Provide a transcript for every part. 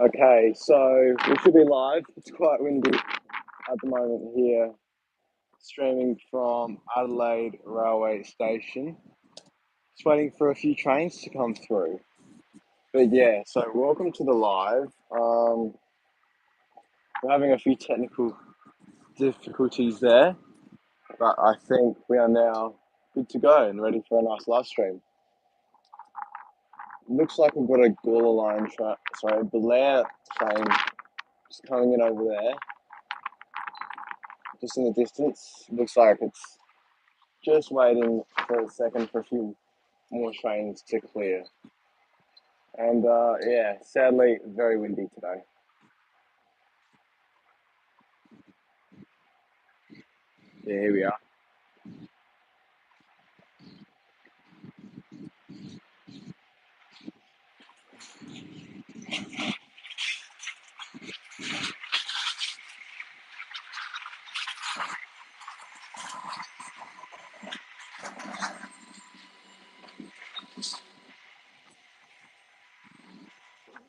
Okay, so we should be live. It's quite windy at the moment here, streaming from Adelaide Railway Station. Just waiting for a few trains to come through. But yeah, so welcome to the live. We're having a few technical difficulties there, but I think we are now good to go and ready for a nice live stream. Looks like we've got a Blair train just coming in over there, just in the distance. Looks like it's just waiting for a second for a few more trains to clear. And yeah, sadly, very windy today. Yeah, here we are.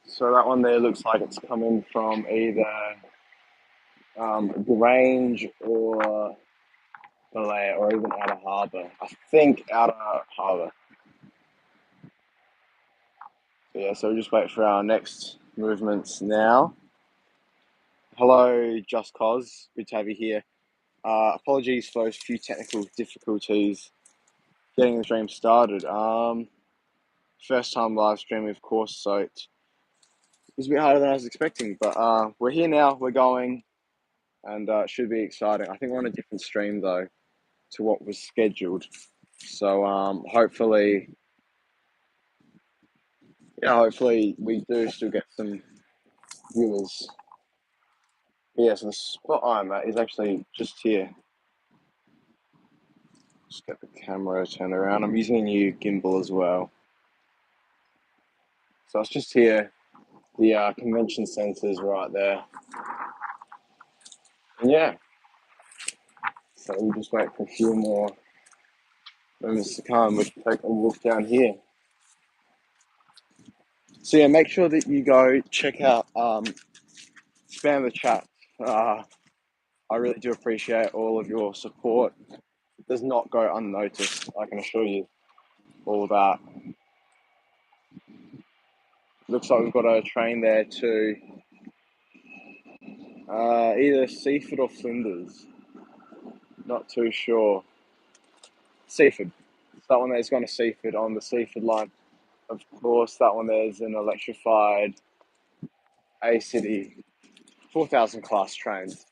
So that one there looks like it's coming from either Grange or Malaya or even Outer Harbour. I think Outer Harbour. So yeah, so we'll just wait for our next movements now. Hello, Just Cause. Good to have you here. Apologies for those few technical difficulties getting the stream started. First time live streaming, of course, so it was a bit harder than I was expecting. But we're here now, we're going, and it should be exciting. I think we're on a different stream, though, to what was scheduled. So hopefully we do still get some viewers. Yeah, so the spot I'm at is actually just here. Just get the camera turned around. I'm using a new gimbal as well. So it's just here. The convention centre is right there. And yeah, so we'll just wait for a few more moments to come. We'll take a walk down here. So yeah, make sure that you go check out, spam the chat. I really do appreciate all of your support. It does not go unnoticed, I can assure you all of that. Looks like we've got a train there to either Seaford or Flinders. Not too sure. Seaford. That one there's going to Seaford on the Seaford line. Of course, that one there's an electrified A-City 4000 class trains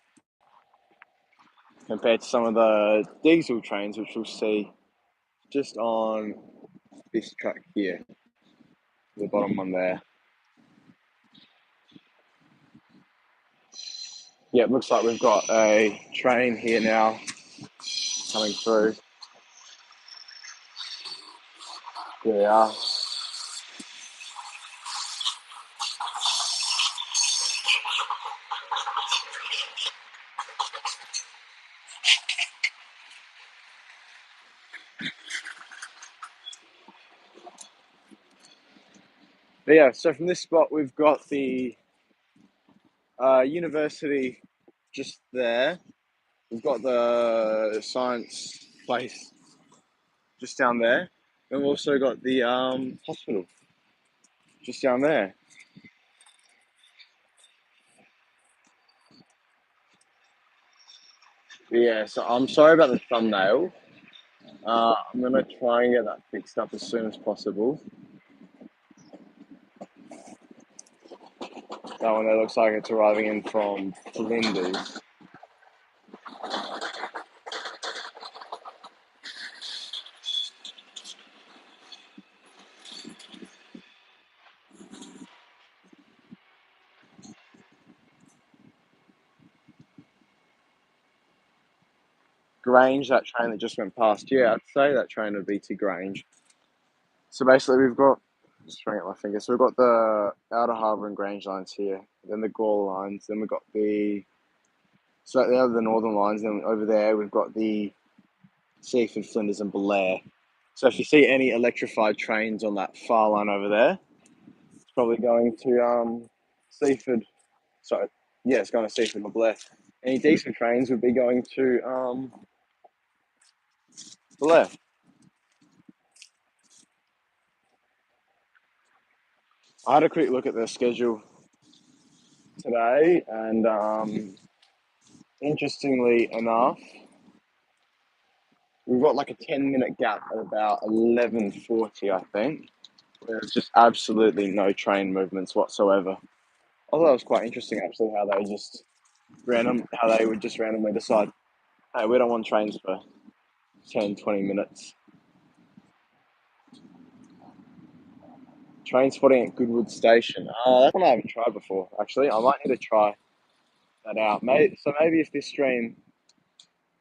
compared to some of the diesel trains, which we'll see just on this track here, the bottom one there. Yeah, it looks like we've got a train here now coming through. Here we are. But yeah, so from this spot, we've got the university just there. We've got the science place just down there. And we've also got the hospital just down there. But yeah, so I'm sorry about the thumbnail. I'm going to try and get that fixed up as soon as possible. That one there looks like it's arriving in from Flinders. Grange, that train that just went past. Yeah, I'd say that train would be to Grange. So basically we've got, just bring up my finger, so we've got the Outer Harbour and Grange lines here, then the Gore lines, then we've got the, so they have the Northern lines, then over there we've got the Seaford, Flinders and Blair. So if you see any electrified trains on that far line over there, it's probably going to Seaford. Sorry, yeah, it's going to Seaford or Blair. Any decent trains would be going to Blair. I had a quick look at the schedule today, and interestingly enough, we've got like a 10-minute gap at about 11:40, I think. There's just absolutely no train movements whatsoever. I thought that was quite interesting, actually, how they would just randomly decide, hey, we don't want trains for 10, 20 minutes. Train spotting at Goodwood Station. That's one I haven't tried before, actually. I might need to try that out. Maybe if this stream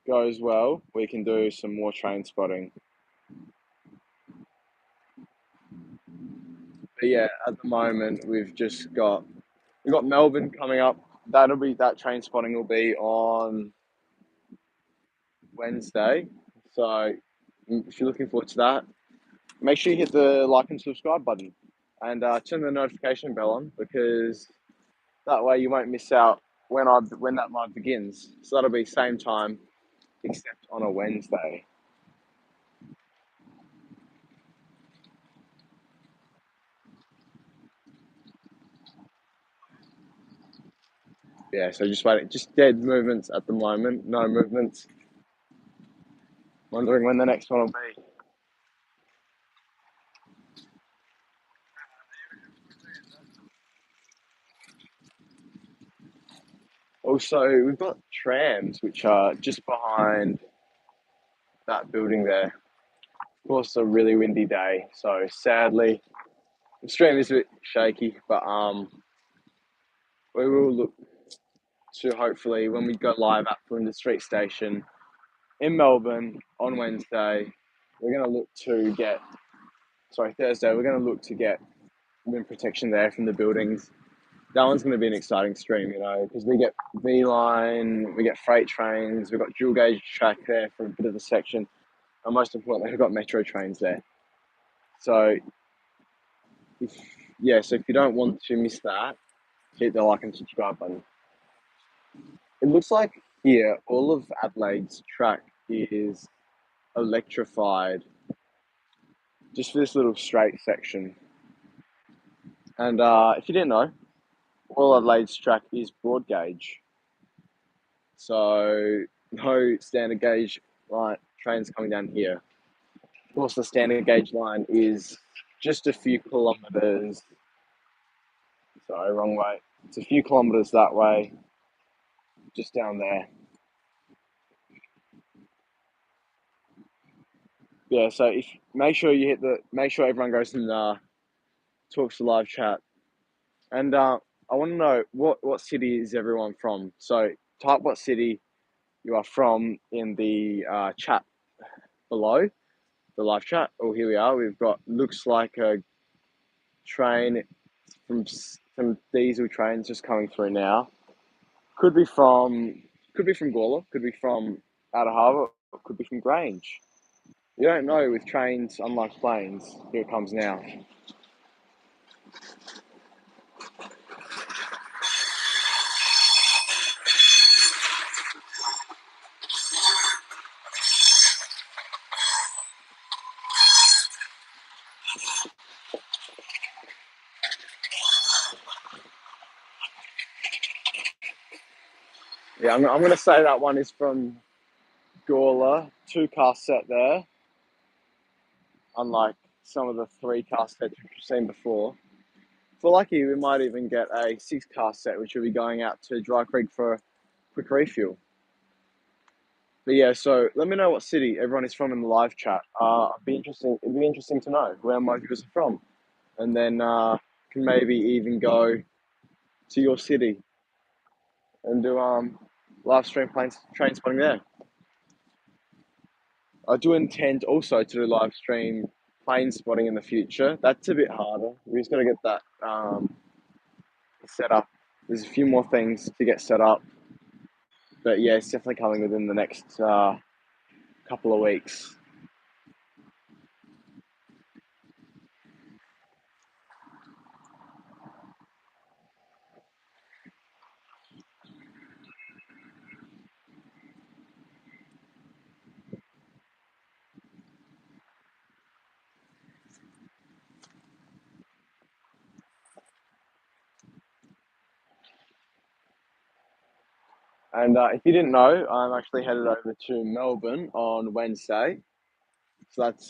goes well, we can do some more train spotting. But yeah, at the moment we've got Melbourne coming up. That train spotting will be on Wednesday. So if you're looking forward to that, make sure you hit the like and subscribe button and turn the notification bell on, because that way you won't miss out when that live begins. So that'll be same time except on a Wednesday. Yeah, so just waiting, just dead movements at the moment, no movements. Wondering when the next one will be. Also, we've got trams which are just behind that building there. Of course, it's a really windy day, so sadly the stream is a bit shaky, but we will look to, hopefully, when we go live at Flinders Street Station in Melbourne on Wednesday, we're going to look to get, Thursday, we're going to look to get wind protection there from the buildings. That one's going to be an exciting stream, because we get V line, we get freight trains, we've got dual gauge track there for a bit of a section, and most importantly, we've got metro trains there. So, if you don't want to miss that, hit the like and subscribe button. It looks like here all of Adelaide's track is electrified, just for this little straight section. And if you didn't know, all Adelaide's track is broad gauge. So no standard gauge trains coming down here. Of course, the standard gauge line is just a few kilometres. Sorry, wrong way. It's a few kilometres that way, just down there. Yeah, so make sure everyone goes and talks to live chat. And I want to know what city is everyone from. So type what city you are from in the chat below, the live chat. Oh, here we are. We've got, looks like a train from some diesel trains just coming through now. Could be from Gawler, could be from Outer Harbour, could be from Grange. You don't know with trains, unlike planes. Here it comes now. Yeah, I'm going to say that one is from Gawler. 2-car set there, unlike some of the 3-car sets we've seen before. If we're lucky, we might even get a 6-car set, which will be going out to Dry Creek for a quick refuel. But yeah, so let me know what city everyone is from in the live chat. It'd be interesting to know where my viewers are from, and then can maybe even go to your city and do live stream train spotting there. I do intend also to do live stream plane spotting in the future. That's a bit harder. We just got to get that set up. There's a few more things to get set up, but yeah, it's definitely coming within the next couple of weeks. And if you didn't know, I'm actually headed over to Melbourne on Wednesday. So that's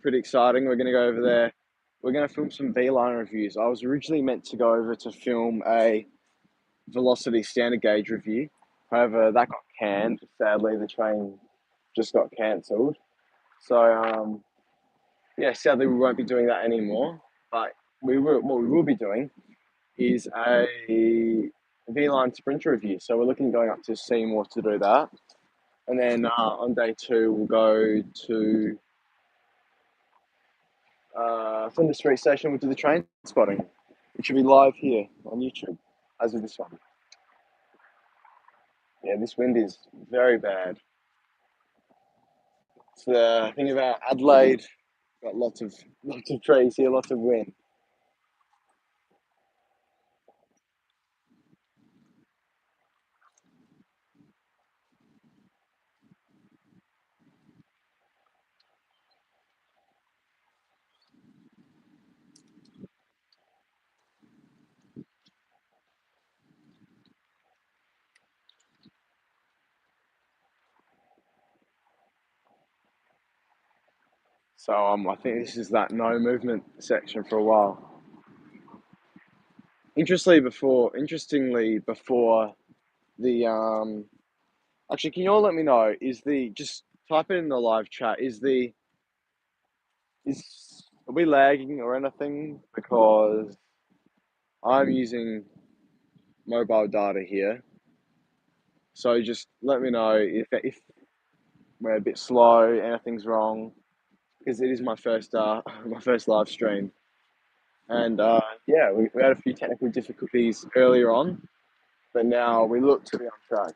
pretty exciting. We're going to go over there. We're going to film some V-line reviews. I was originally meant to go over to film a velocity standard gauge review. However, that got canned. Sadly, the train just got cancelled. So, yeah, sadly, we won't be doing that anymore. But what we will be doing is a V-line sprint review. So we're looking going up to Seymour to do that. And then on day two, we'll go to from the street station, we'll do the train spotting, which will be live here on YouTube, as with this one. Yeah, this wind is very bad. It's the thing about Adelaide, got lots of trees here, lots of wind. So I think this is that no movement section for a while. Interestingly, before the actually, can you all let me know? Just type it in the live chat? Are we lagging or anything? Because I'm using mobile data here, so just let me know if we're a bit slow, anything's wrong, because it is my first my first live stream, and yeah, we had a few technical difficulties earlier on, but now we look to be on track,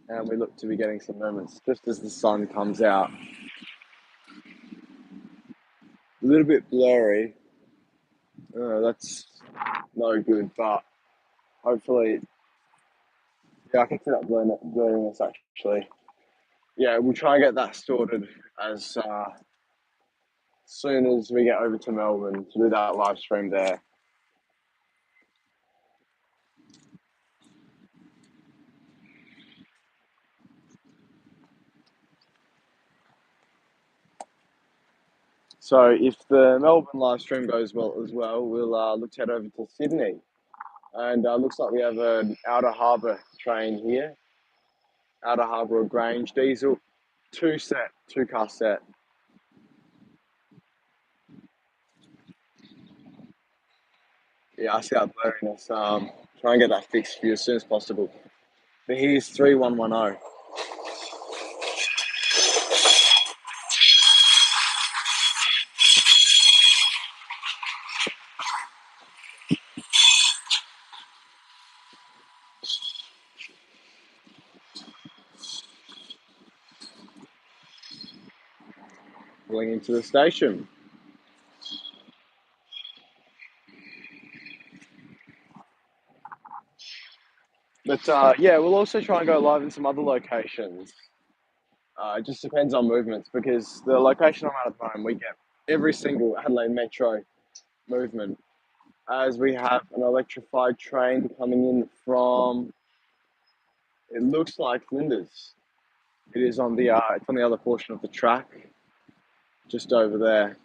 and we look to be getting some moments just as the sun comes out. A little bit blurry. That's no good, but hopefully, yeah, I can see that blurriness actually. Yeah, we'll try and get that sorted as soon as we get over to Melbourne to do that live stream there. So if the Melbourne live stream goes well as well, we'll look to head over to Sydney. And looks like we have an Outer Harbour train here. Outer Harbour Grange diesel, two car set. Yeah, I see that blurriness. Try and get that fixed for you as soon as possible. But here's 3110. Pulling into the station. But yeah, we'll also try and go live in some other locations. It just depends on movements because the location I'm at the moment, we get every single Adelaide Metro movement as we have an electrified train coming in from, it looks like Flinders. It is on it's on the other portion of the track, just over there.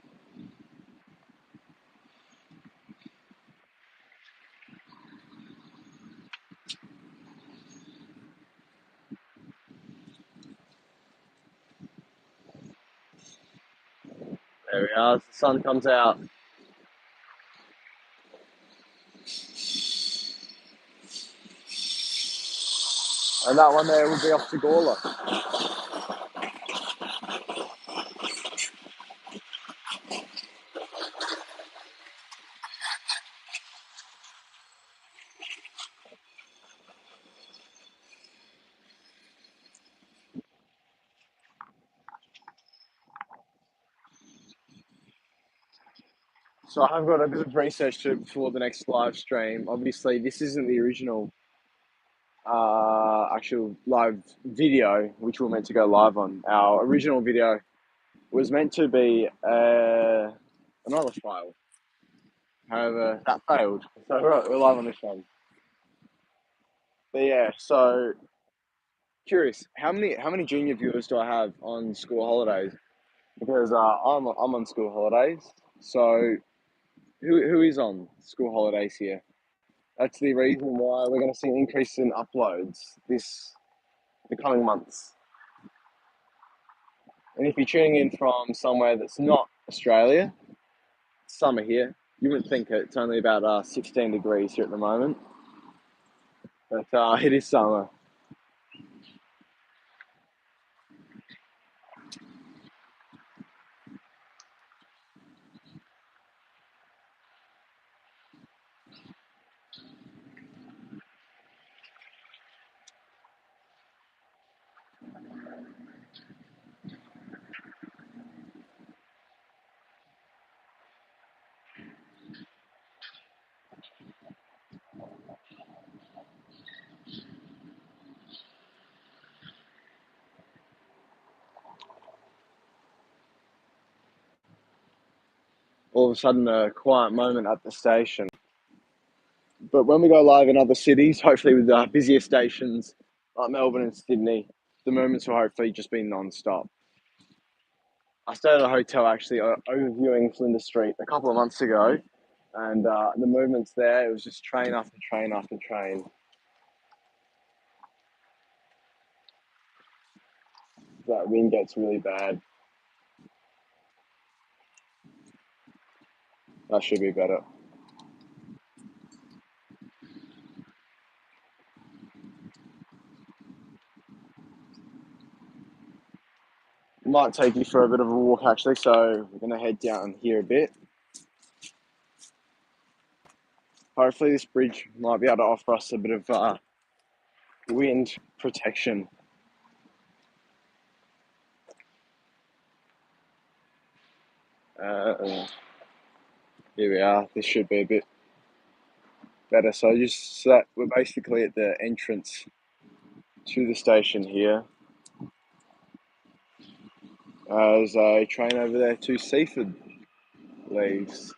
There we are, as the sun comes out. And that one there will be off to Gawler. So I've got a bit of research to do before the next live stream. Obviously, this isn't the original actual live video, which we're meant to go live on. Our original video was meant to be another file. However, that failed. So we're live on this one. But yeah, so curious, how many junior viewers do I have on school holidays? Because I'm on school holidays. So who is on school holidays here? That's the reason why we're going to see an increase in uploads the coming months. And if you're tuning in from somewhere that's not Australia, it's summer here. You wouldn't think it. It's only about 16 degrees here at the moment, but it is summer. All of a sudden, a quiet moment at the station. But when we go live in other cities, hopefully with busier stations like Melbourne and Sydney, the moments will hopefully just be non-stop. I stayed at a hotel actually overviewing Flinders Street a couple of months ago, and the movements there, it was just train after train after train. That wind gets really bad. That should be better. Might take you for a bit of a walk actually, so we're going to head down here a bit. Hopefully this bridge might be able to offer us a bit of wind protection. Here we are. This should be a bit better. So we're basically at the entrance to the station here. There's a train over there to Seaford leaves.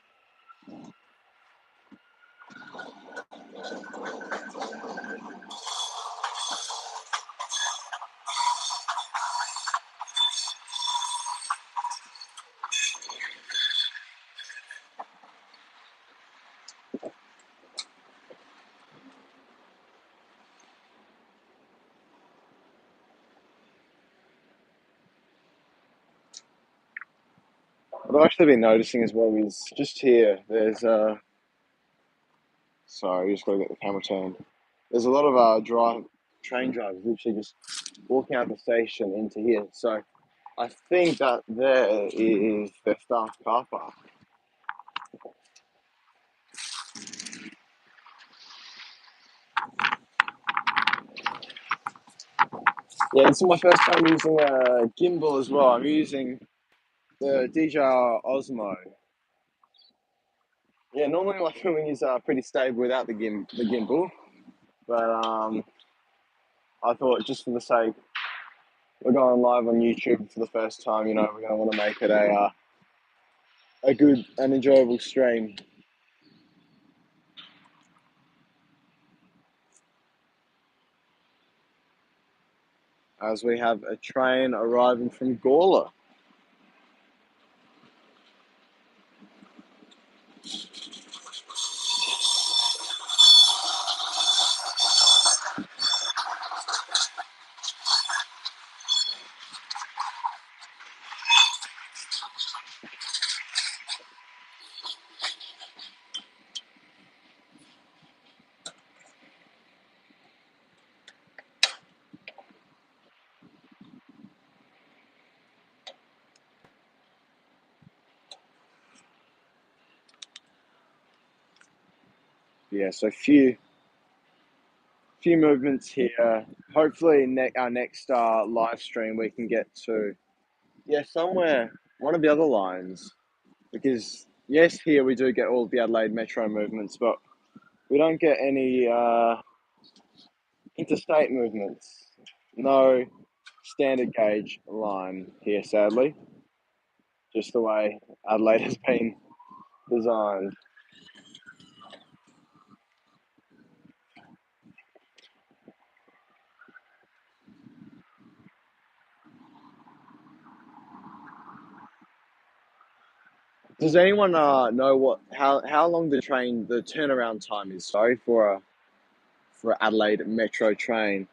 What I've actually been noticing as well is just here, there's sorry, I just got to get the camera turned. There's a lot of train drivers literally just walking out the station into here. So I think that there is their staff car park. Yeah, this is my first time using a gimbal as well. I'm using the DJI Osmo. Yeah, normally my filming is pretty stable without the gimbal, but I thought just for the sake, we're going live on YouTube for the first time. You know, we're going to want to make it a good and enjoyable stream. As we have a train arriving from Gawler. Yeah, so few movements here. Hopefully, our next live stream we can get to somewhere one of the other lines, because yes, here we do get all the Adelaide Metro movements, but we don't get any interstate movements. No standard gauge line here, sadly. Just the way Adelaide has been designed. Does anyone know how long the turnaround time is? Sorry for Adelaide Metro train.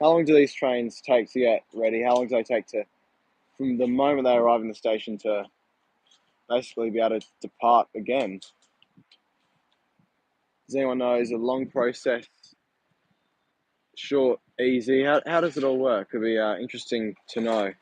How long do these trains take to get ready? How long do they take to from the moment they arrive in the station to basically be able to depart again? Does anyone know? Is it a long process, short, easy? How does it all work? It'd be interesting to know.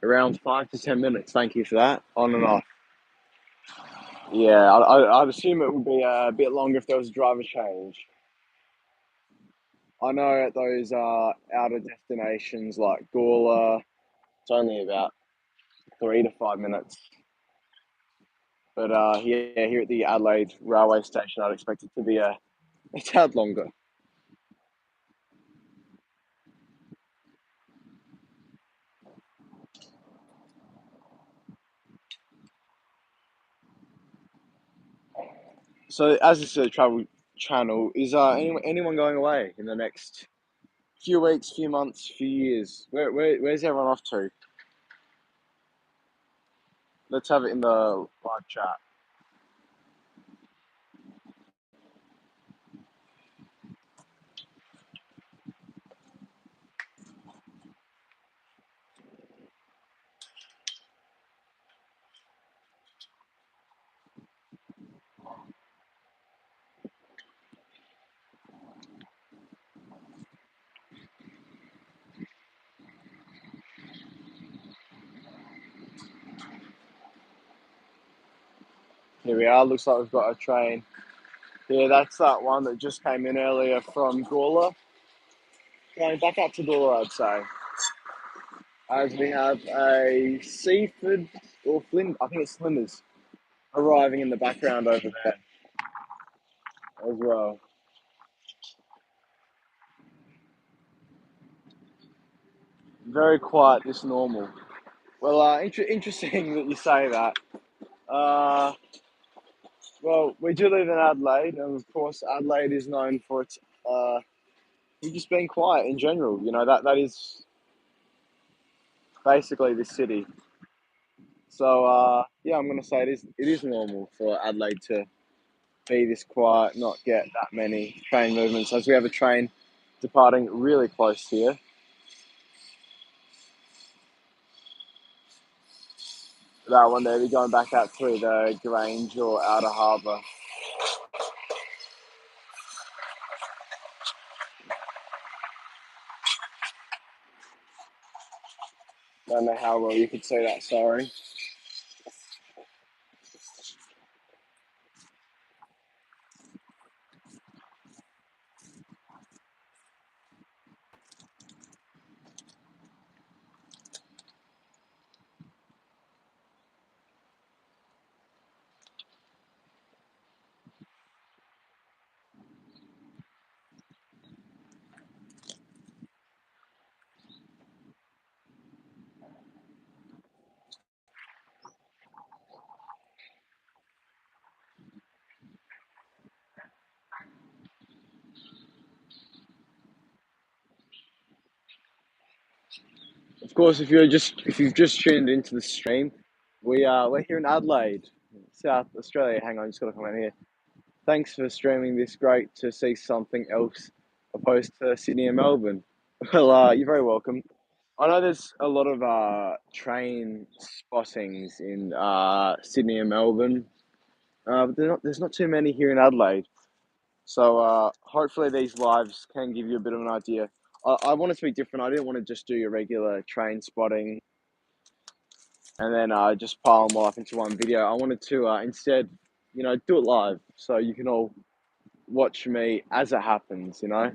Around 5 to 10 minutes. Thank you for that. On and off. Yeah, I'd assume it would be a bit longer if there was a driver change. I know at those outer destinations like Gawler, it's only about 3 to 5 minutes. But here at the Adelaide Railway Station, I'd expect it to be a tad longer. So, as this is a travel channel, is anyone going away in the next few weeks, few months, few years? Where's everyone off to? Let's have it in the live chat. Here we are. Looks like we've got a train. Yeah, that's that one that just came in earlier from Gawler. Going back up to Gawler, I'd say. As we have a Seaford or Flynn, I think it's Flinders, arriving in the background over there as well. Very quiet, this normal. Well, interesting that you say that. Uh, well, we do live in Adelaide, and of course, Adelaide is known for its just being quiet in general. You know that is basically the city. So yeah, I'm gonna say it is normal for Adelaide to be this quiet, not get that many train movements, as we have a train departing really close here. That one there, we're going back out through the Grange or Outer Harbour. Don't know how well you could see that, sorry. Of course, if you've just tuned into the stream, we're here in Adelaide, South Australia. Hang on, just gotta come out here. Thanks for streaming this. Great to see something else opposed to Sydney and Melbourne. Well, you're very welcome. I know there's a lot of train spottings in Sydney and Melbourne, but there's not too many here in Adelaide. So hopefully these lives can give you a bit of an idea. I want it to be different. I didn't want to just do your regular train spotting and then just pile them all up into one video. I wanted to instead, do it live so you can all watch me as it happens. Yeah.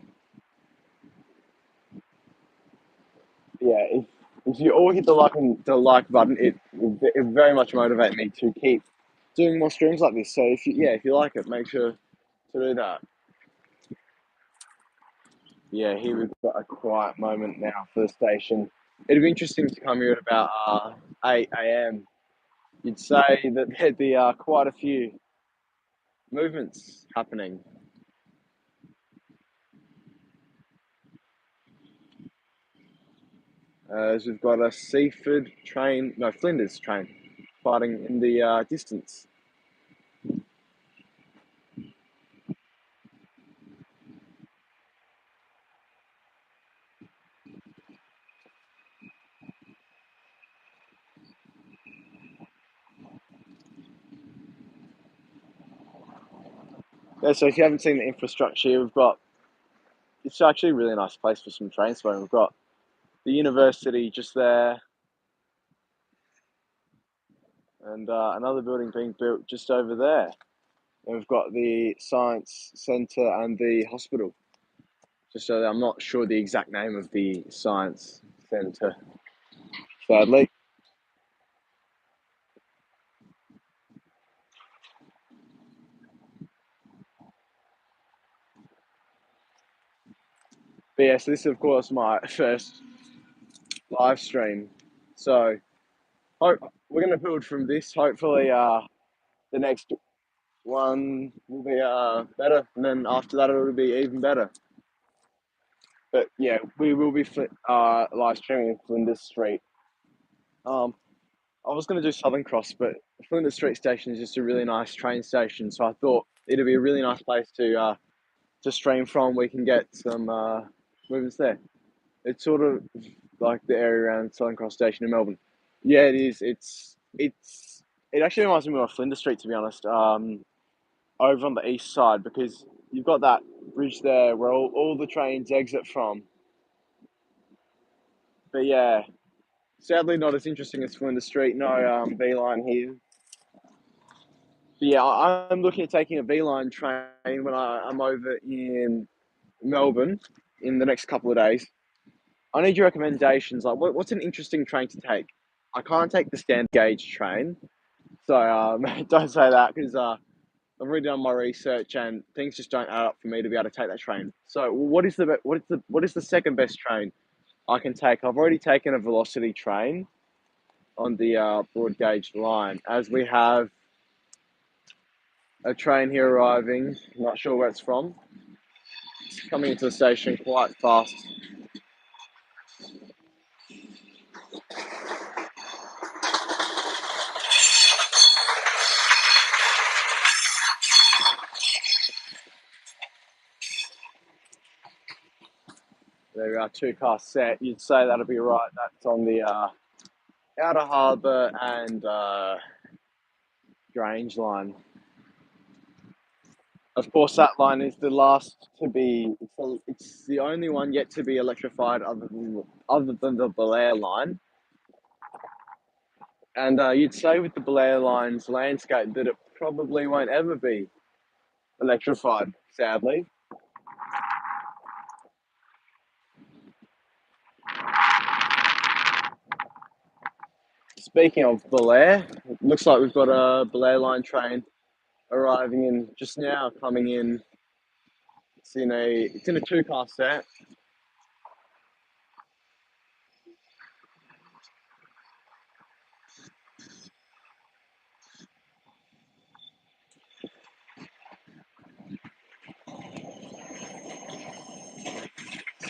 If you all hit the like button, it very much motivate me to keep doing more streams like this. So if you like it, make sure to do that. Yeah, here we've got a quiet moment now for the station. It'd be interesting to come here at about 8 a.m. you'd say that there'd be quite a few movements happening. As we've got a Seaford train, no, Flinders train, fighting in the distance. Yeah, so if you haven't seen the infrastructure here, it's actually a really nice place for some train spotting. We've got the university just there, and another building being built just over there. And we've got the science centre and the hospital. Just so that I'm not sure the exact name of the science centre, sadly. But yeah, so this is of course my first live stream. So we're gonna build from this. Hopefully, the next one will be better, and then after that it'll be even better. But yeah, we will be live streaming in Flinders Street. Um, I was going to do Southern Cross, but Flinders Street Station is just a really nice train station, so I thought it'd be a really nice place to stream from. We can get some movements there. It's sort of like the area around Southern Cross Station in Melbourne. Yeah, it is. It actually reminds me of Flinders Street, to be honest. Over on the east side, because you've got that bridge there where all the trains exit from. But yeah, sadly not as interesting as Flinders Street. No V-line here. But yeah, I'm looking at taking a V-line train when I'm over in Melbourne in the next couple of days. I need your recommendations. Like, what's an interesting train to take? I can't take the standard gauge train, so don't say that because I've already done my research and things just don't add up for me to be able to take that train. So, what is the second best train I can take? I've already taken a Velocity train on the broad gauge line, as we have a train here arriving. Not sure where it's from. It's coming into the station quite fast. There we are, two car set. You'd say that'll be right. That's on the Outer Harbour and Grange line. Of course, that line is the last to be. It's the only one yet to be electrified, other than the Blair line. And you'd say with the Blair line's landscape that it probably won't ever be electrified. Sadly. Speaking of Blair, it looks like we've got a Blair line train arriving in just now, coming in. It's in a two car set.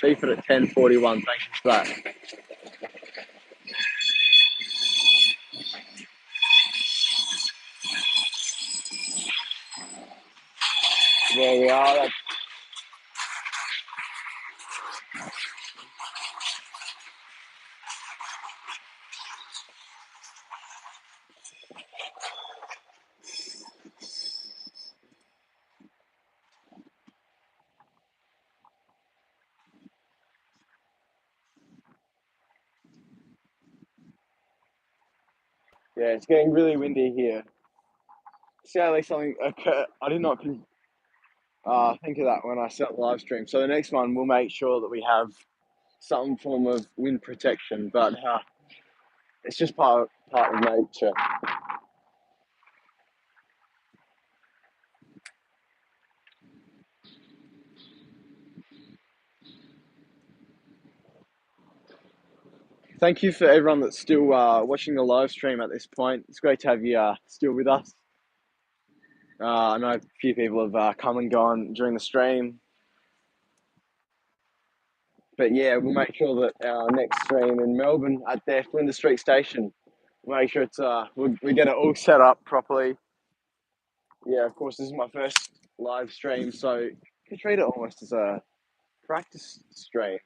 Seaford at 10:41. Thank you for that. There we are. Yeah, it's getting really windy here. Sadly, something occurred. I did not think of that when I set the live stream. So the next one, we'll make sure that we have some form of wind protection. But it's just part of nature. Thank you for everyone that's still watching the live stream at this point. It's great to have you still with us. I know a few people have come and gone during the stream, but yeah, we'll make sure that our next stream in Melbourne at their Flinders Street station, we'll make sure it's we get it all set up properly. Yeah, of course, this is my first live stream, so you can treat it almost as a practice stream.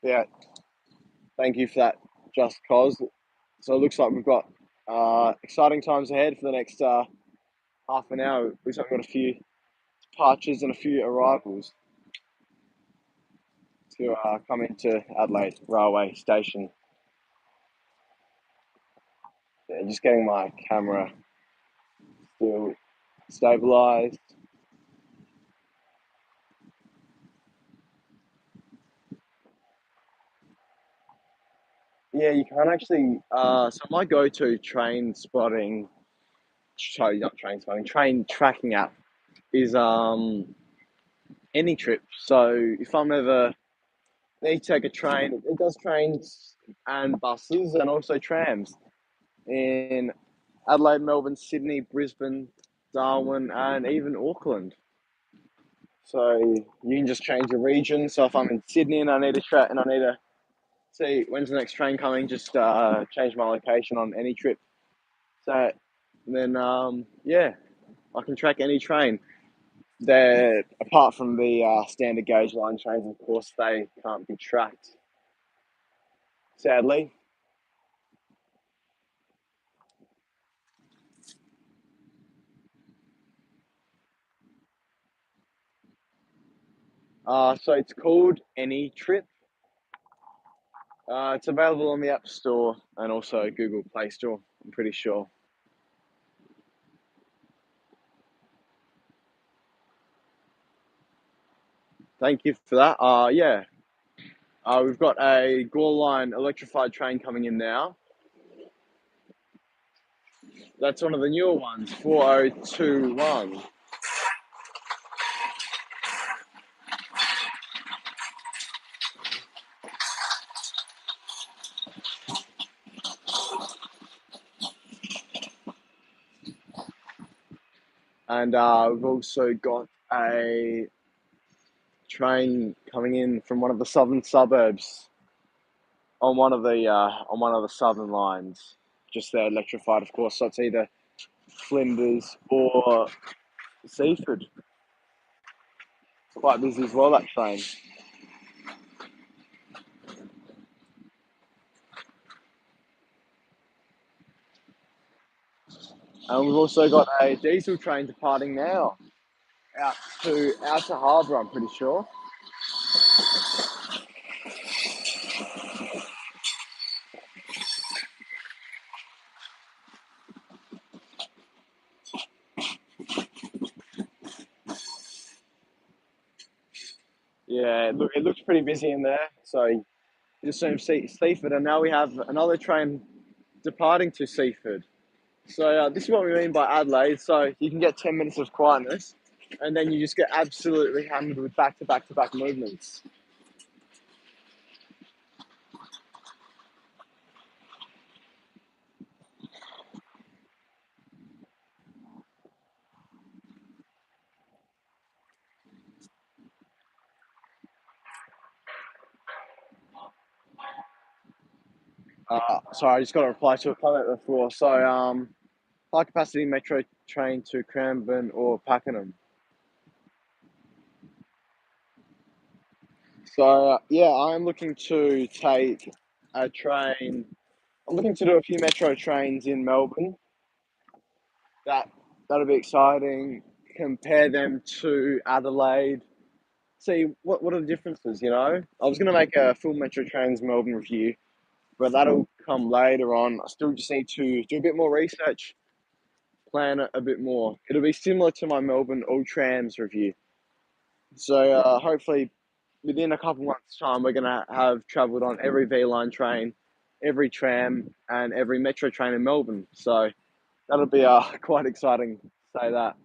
Yeah, thank you for that, Just Cause. So it looks like we've got exciting times ahead for the next half an hour. Looks like we've got a few departures and a few arrivals to come into Adelaide Railway Station. Yeah, just getting my camera still stabilised. Yeah, you can actually. So my go-to train spotting, sorry, not train spotting, train tracking app is AnyTrip. So if I'm ever need to take a train, it does trains and buses and also trams in Adelaide, Melbourne, Sydney, Brisbane, Darwin, and even Auckland. So you can just change your region. So if I'm in Sydney and I need to see when's the next train coming, just change my location on any trip. So then, yeah, I can track any train. They're apart from the standard gauge line trains, of course, they can't be tracked. Sadly. So it's called AnyTrip. It's available on the App Store and also Google Play Store, I'm pretty sure. Thank you for that. Yeah, we've got a Gore Line electrified train coming in now. That's one of the newer ones, 4021. And we've also got a train coming in from one of the southern suburbs on one of the southern lines. Just they're electrified, of course. So it's either Flinders or Seaford. It's quite busy as well, that train. And we've also got a diesel train departing now out to Harbour, I'm pretty sure. Yeah, it looks pretty busy in there. So you assume Seaford, and now we have another train departing to Seaford. So this is what we mean by Adelaide. So you can get 10 minutes of quietness, and then you just get absolutely hammered with back to back to back movements. Sorry, I just got to reply to a comment before. So high capacity metro train to Cranbourne or Pakenham. So yeah, I'm looking to take a train. I'm looking to do a few metro trains in Melbourne. That'll be exciting. Compare them to Adelaide. See what are the differences. I was gonna make a full metro trains Melbourne review, but that'll come later on. I still just need to do a bit more research, plan it a bit more. It'll be similar to my Melbourne all trams review. So hopefully within a couple months' time, we're gonna have travelled on every V line train, every tram, and every metro train in Melbourne. So that'll be quite exciting to say that.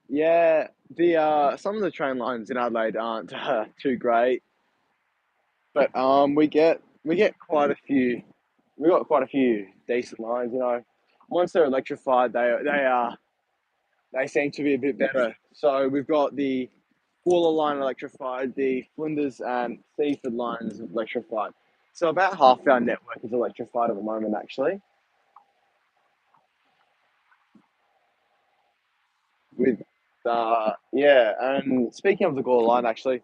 Yeah, the some of the train lines in Adelaide aren't too great. But we get quite a few. We got quite a few decent lines. You know, once they're electrified, they seem to be a bit better. So we've got the Gawler line electrified, the Flinders and Seaford lines electrified. So about half our network is electrified at the moment, actually. With yeah, and speaking of the Gawler line, actually,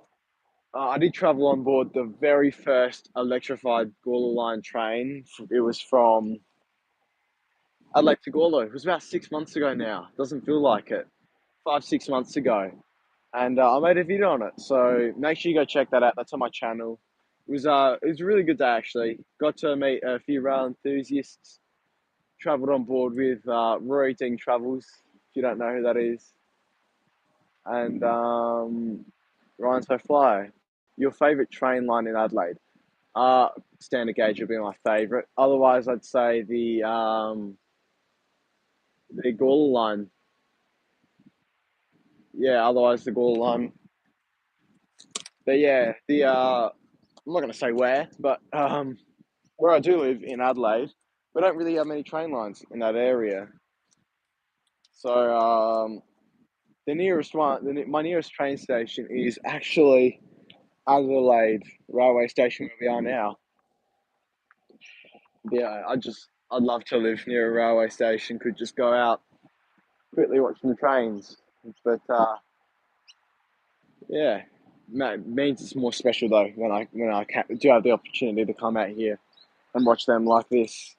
I did travel on board the very first electrified Gawler line train. It was from Adelaide to Gawler. It was about 6 months ago now. Doesn't feel like it. 5, 6 months ago. And I made a video on it. So make sure you go check that out. That's on my channel. It was a really good day actually. Got to meet a few rail enthusiasts. Travelled on board with Rory Ding Travels. If you don't know who that is, and Ryan So Fly. Your favourite train line in Adelaide? Uh, Standard gauge would be my favourite. Otherwise, I'd say the Gawler line. Yeah, otherwise the Gawler line. But yeah, I'm not gonna say where, but where I do live in Adelaide, we don't really have many train lines in that area. So the nearest one, my nearest train station is actually Adelaide Railway Station where we are now. Yeah, I'd love to live near a railway station. Could just go out quickly watch some trains. But yeah, means it's more special though when I do have the opportunity to come out here and watch them like this.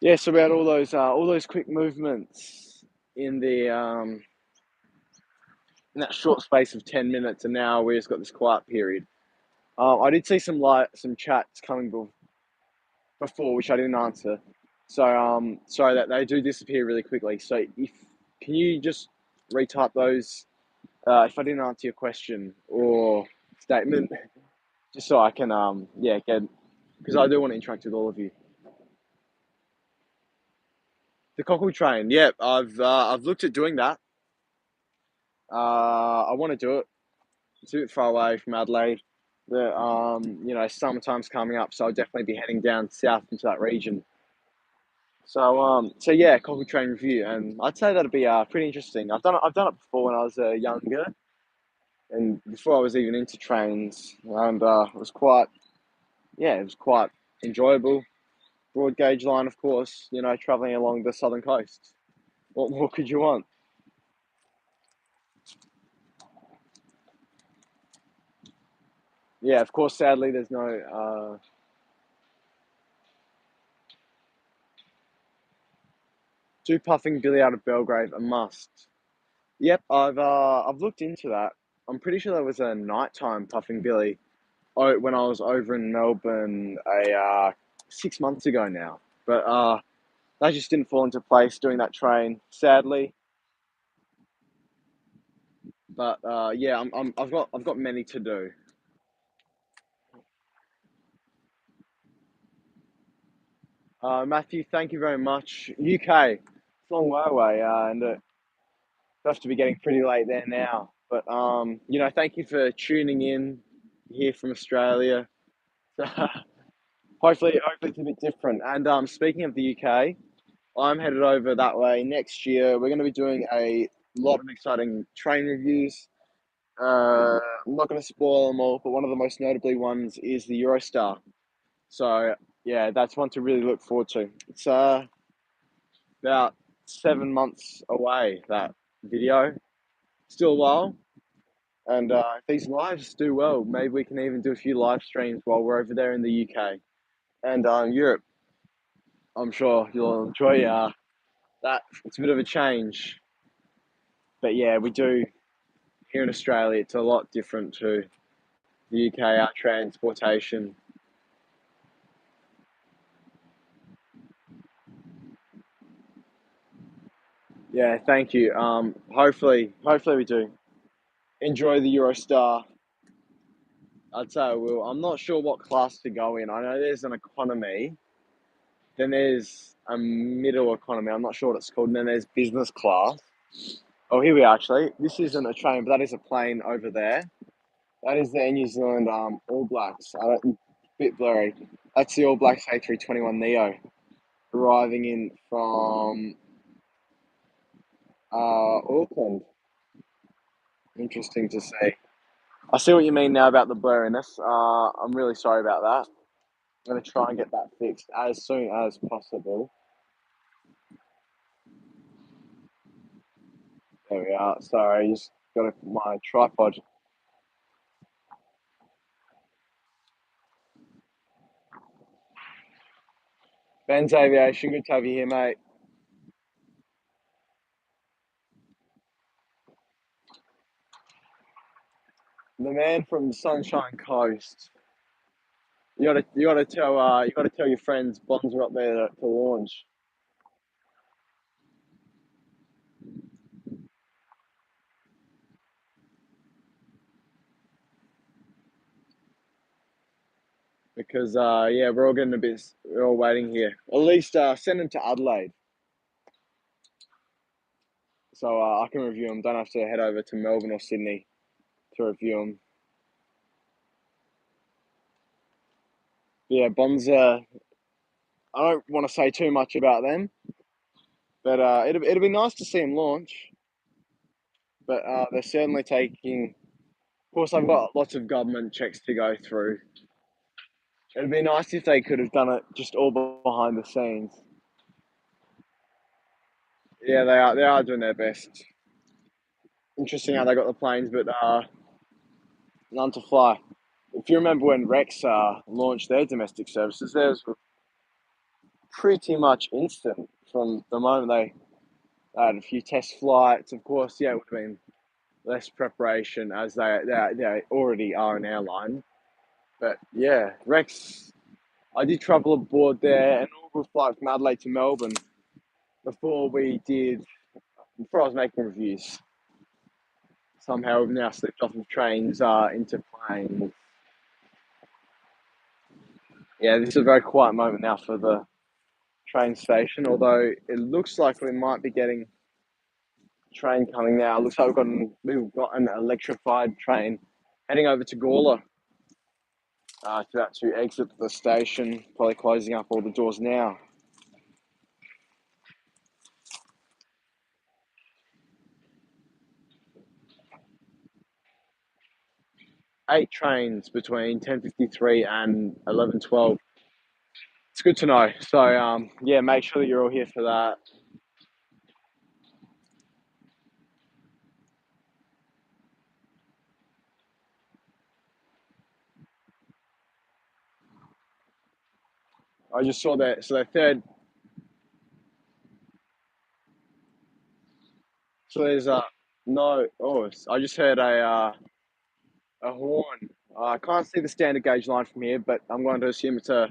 Yeah, so about all those quick movements in the in that short space of 10 minutes, and now we just got this quiet period. I did see some chats coming before, which I didn't answer. So sorry that they do disappear really quickly. So if can you just retype those if I didn't answer your question or statement, just so I can yeah get because I do want to interact with all of you. The cockle train, yeah, I've looked at doing that. I want to do it. It's a bit far away from Adelaide. The summertime's coming up, so I'll definitely be heading down south into that region. So so yeah, cockle train review, and I'd say that'd be pretty interesting. I've done it before when I was younger, and before I was even into trains, and it was quite yeah, it was quite enjoyable. Broad gauge line, of course, you know, traveling along the southern coast. What more could you want? Yeah, of course. Sadly, there's no do puffing Billy out of Belgrave a must. Yep, I've looked into that. I'm pretty sure there was a nighttime puffing Billy when I was over in Melbourne 6 months ago now. But that just didn't fall into place doing that train, sadly. But yeah, I've got many to do. Matthew, thank you very much. UK, it's a long way away, and have to be getting pretty late there now. But you know, thank you for tuning in here from Australia. Hopefully it's a bit different. And speaking of the UK, I'm headed over that way next year. We're going to be doing a lot of exciting train reviews. I'm not going to spoil them all, but one of the most notably ones is the Eurostar. So yeah, that's one to really look forward to. It's about 7 months away. That video, still a while. And if these lives do well, maybe we can even do a few live streams while we're over there in the UK and Europe. I'm sure you'll enjoy that. It's a bit of a change, but yeah, we do here in Australia. It's a lot different to the UK. Our transportation. Yeah, thank you. Hopefully we do enjoy the Eurostar I'd say I will. I'm not sure what class to go in. I know there's an economy, then there's a middle economy. I'm not sure what it's called. And then there's business class. Oh, here we are, actually. This isn't a train, but that is a plane over there. That is the New Zealand All Blacks. Bit blurry. That's the All Blacks A321 Neo arriving in from Auckland. Interesting to see. I see what you mean now about the blurriness. I'm really sorry about that. I'm going to try and get that fixed as soon as possible. There we are. Sorry, I just got my tripod. Ben's Aviation, good to have you here, mate. The man from Sunshine Coast. You gotta tell your friends Bonds are up there to launch because yeah, we're all waiting here. At least send them to Adelaide so I can review them. Don't have to head over to Melbourne or Sydney to review them. Yeah, Bonds. I don't want to say too much about them, but it'll be nice to see them launch. But they're certainly taking. Of course, I've got lots of government checks to go through. It'd be nice if they could have done it just all behind the scenes. Yeah, they are. They are doing their best. Interesting how they got the planes, but none to fly. If you remember when Rex launched their domestic services, theirs were pretty much instant from the moment they had a few test flights. Of course, yeah, it would have been less preparation as they already are an airline. But yeah, Rex, I did travel aboard there, an inaugural flight from Adelaide to Melbourne before I was making reviews. Somehow we've now slipped off of trains into planes. Yeah, this is a very quiet moment now for the train station, although it looks like we might be getting a train coming now. It looks like we've got an electrified train heading over to Gawler. It's about to exit the station, probably closing up all the doors now. 8 trains between 10:53 and 11:12. It's good to know. So yeah, make sure that you're all here for that. I just saw that. So the third. So there's no. Oh, I just heard a horn. I can't see the standard gauge line from here, but I'm going to assume it's a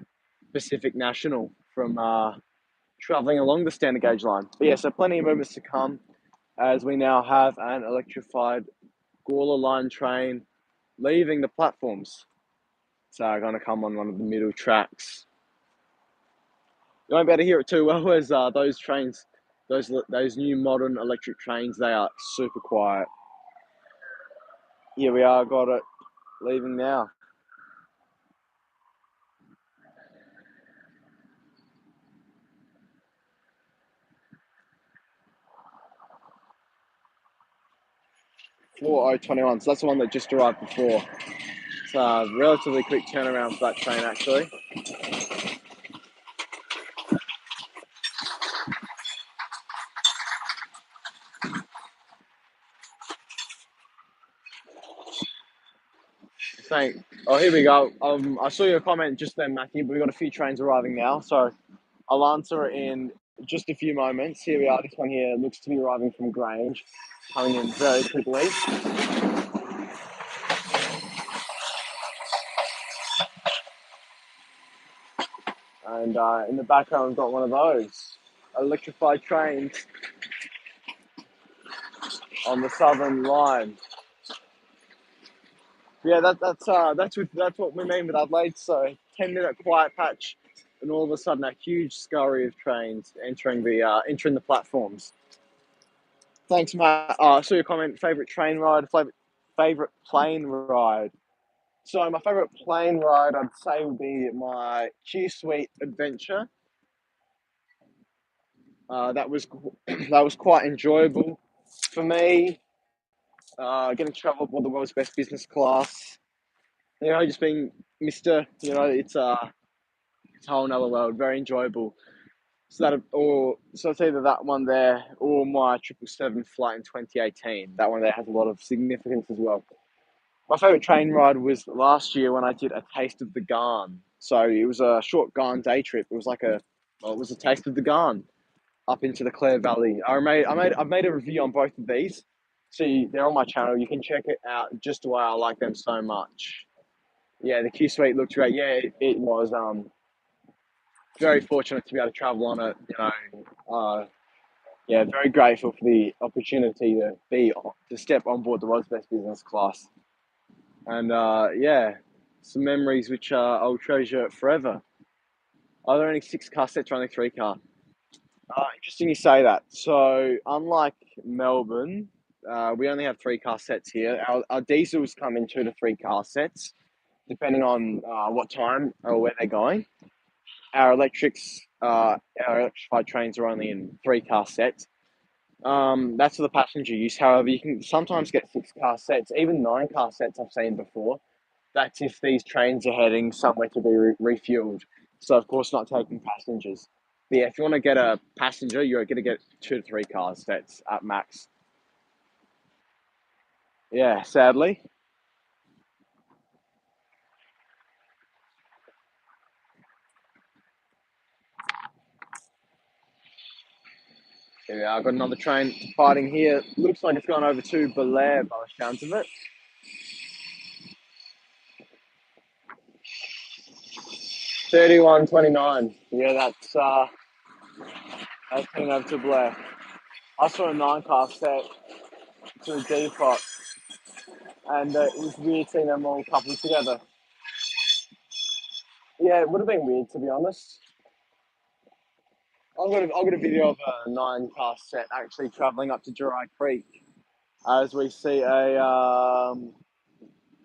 Pacific National from travelling along the standard gauge line. But yeah, so plenty of movements to come as we now have an electrified Gawler line train leaving the platforms. So I'm going to come on one of the middle tracks. You won't be able to hear it too well as those trains, those new modern electric trains, they are super quiet. Here we are, got it leaving now. Four 021, so that's the one that just arrived before. It's a relatively quick turnaround for that train, actually. Saying, oh, here we go. I saw your comment just then, Matthew, but we've got a few trains arriving now, so I'll answer it in just a few moments. Here we are. This one here looks to be arriving from Grange, coming in very quickly. And in the background, we've got one of those electrified trains on the Southern Line. Yeah, that's what we mean with Adelaide. So 10-minute quiet patch, and all of a sudden a huge scurry of trains entering the platforms. Thanks, Matt. I saw your comment. Favorite train ride. Favorite plane ride. So my favorite plane ride, I'd say, would be my Q Suite adventure. That was that was quite enjoyable for me. Getting to travel aboard the world's best business class. Just being Mister. It's a whole nother world. Very enjoyable. So it's either that one there or my 777 flight in 2018. That one there has a lot of significance as well. My favourite train ride was last year when I did a taste of the Garn. So it was a short Garn day trip. It was a taste of the Garn up into the Clare Valley. I've made a review on both of these. So they're on my channel. You can check it out. Just why I like them so much. Yeah, the Q Suite looked great. Yeah, it was. Very fortunate to be able to travel on it. Yeah, very grateful for the opportunity to step on board the world's best business class, and yeah, some memories which I'll treasure forever. Are there only 6 car sets or only 3 car? Interesting you say that. So unlike Melbourne, we only have 3 car sets here. Our diesels come in 2 to 3 car sets, depending on what time or where they're going. Our electrified trains are only in 3 car sets. That's for the passenger use. However, you can sometimes get 6 car sets, even 9 car sets I've seen before. That's if these trains are heading somewhere to be refueled. So, of course, not taking passengers. But yeah, if you want to get a passenger, you're going to get 2 to 3 car sets at max. Yeah, sadly. Yeah, I've got another train departing here. Looks like it's gone over to Belair by the sounds of it. 31:29. Yeah, that's heading over to Blair. I saw a 9 car set to a depot, and it was weird seeing them all coupled together. Yeah, it would have been weird to be honest. I've got a video of a 9 car set actually travelling up to Jurai Creek as we see a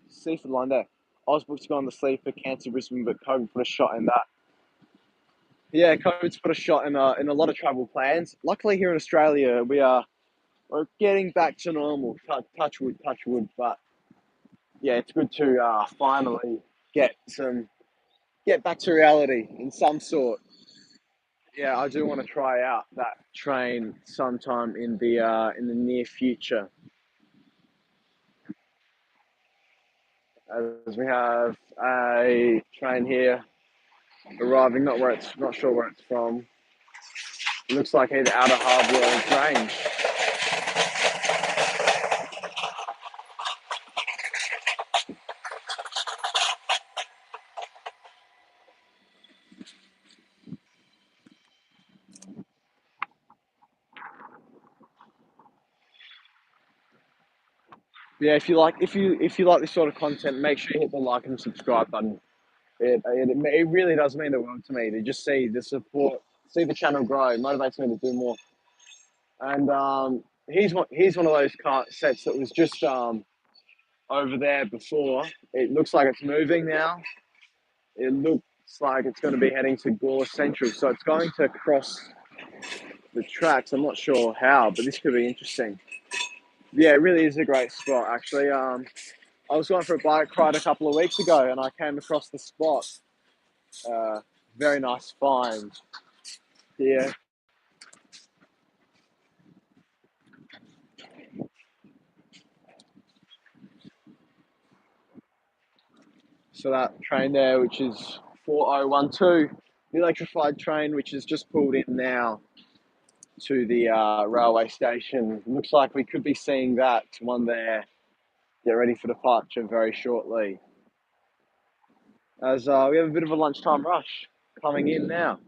Seaford line there. I was booked to go on the sleeper, cancelled Brisbane, but COVID put a shot in that. Yeah, COVID's put a shot in a lot of travel plans. Luckily, here in Australia, we're getting back to normal. Touch wood, touch wood. But yeah, it's good to finally get back to reality in some sort. Yeah, I do want to try out that train sometime in the near future, as we have a train here arriving. Not sure where it's from. It looks like either Outer Harbour or Grange. Yeah, if you like this sort of content, make sure you hit the like and subscribe button. It really does mean the world to me to just see the support, see the channel grow. It motivates me to do more. And here's one of those car sets that was just over there before. It looks like it's moving now. It looks like it's going to be heading to Gore Central, so it's going to cross the tracks. I'm not sure how, but this could be interesting. Yeah, it really is a great spot, actually. I was going for a bike ride a couple of weeks ago, and I came across the spot. Uh, Very nice find here. So that train there, which is 4012, the electrified train, which has just pulled in now to the railway station. Looks like we could be seeing that one there get ready for departure very shortly. As we have a bit of a lunchtime rush coming in now.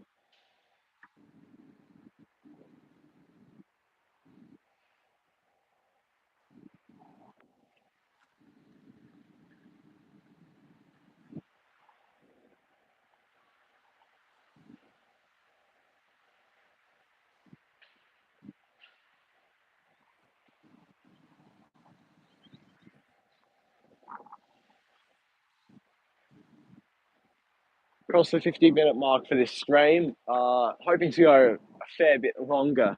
Across the 50-minute mark for this stream. Hoping to go a fair bit longer.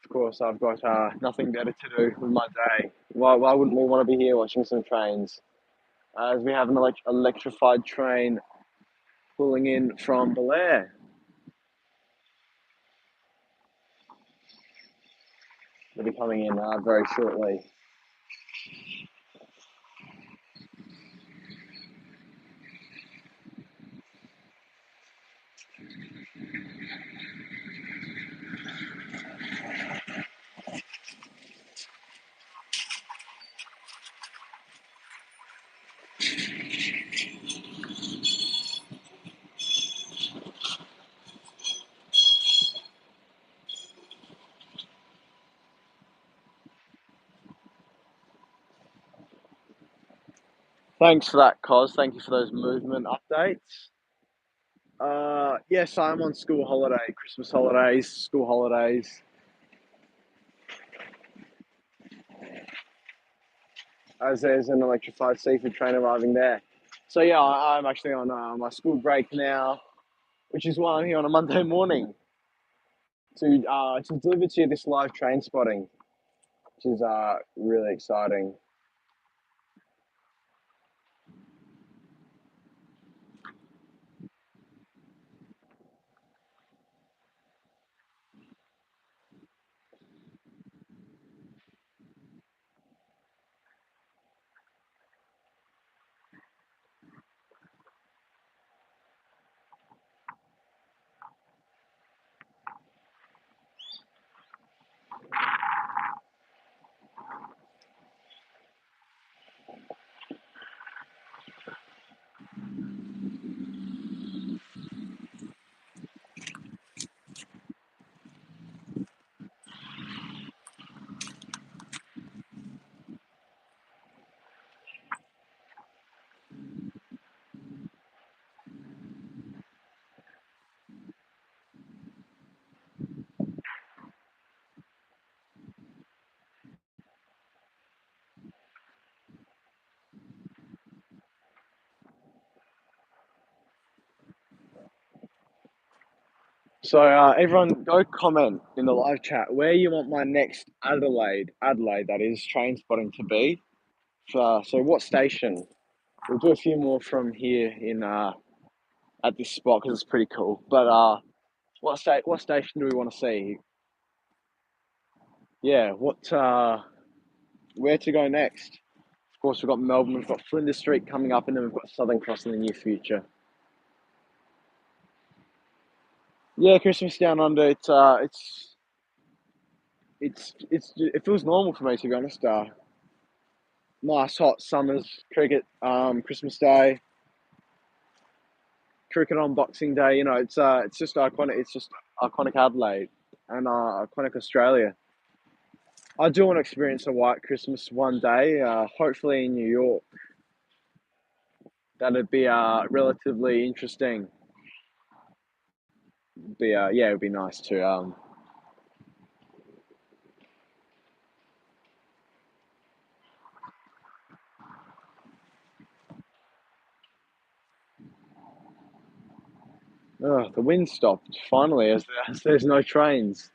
Of course, I've got nothing better to do with my day. Why wouldn't we want to be here watching some trains? As we have an electrified train pulling in from Belair. They'll be coming in very shortly. Thanks for that, Cos. Thank you for those movement updates. Yes, I'm on school holiday, Christmas holidays, school holidays, as there's an electrified seafood train arriving there. So yeah, I'm actually on my school break now, which is why I'm here on a Monday morning to deliver to you this live train spotting, which is really exciting. So everyone, go comment in the live chat where you want my next Adelaide that is train spotting to be. So what station? We'll do a few more from here in at this spot because it's pretty cool. But what station do we want to see? Yeah, where to go next? Of course, we've got Melbourne, we've got Flinders Street coming up, and then we've got Southern Cross in the near future. Yeah, Christmas down under. It feels normal for me, to be honest. Nice hot summers, Christmas Day, cricket on Boxing Day. You know, it's just iconic. It's just iconic Adelaide and iconic Australia. I do want to experience a white Christmas one day, hopefully in New York. That'd be relatively interesting. Yeah, it'd be nice to the wind stopped finally as there's no trains.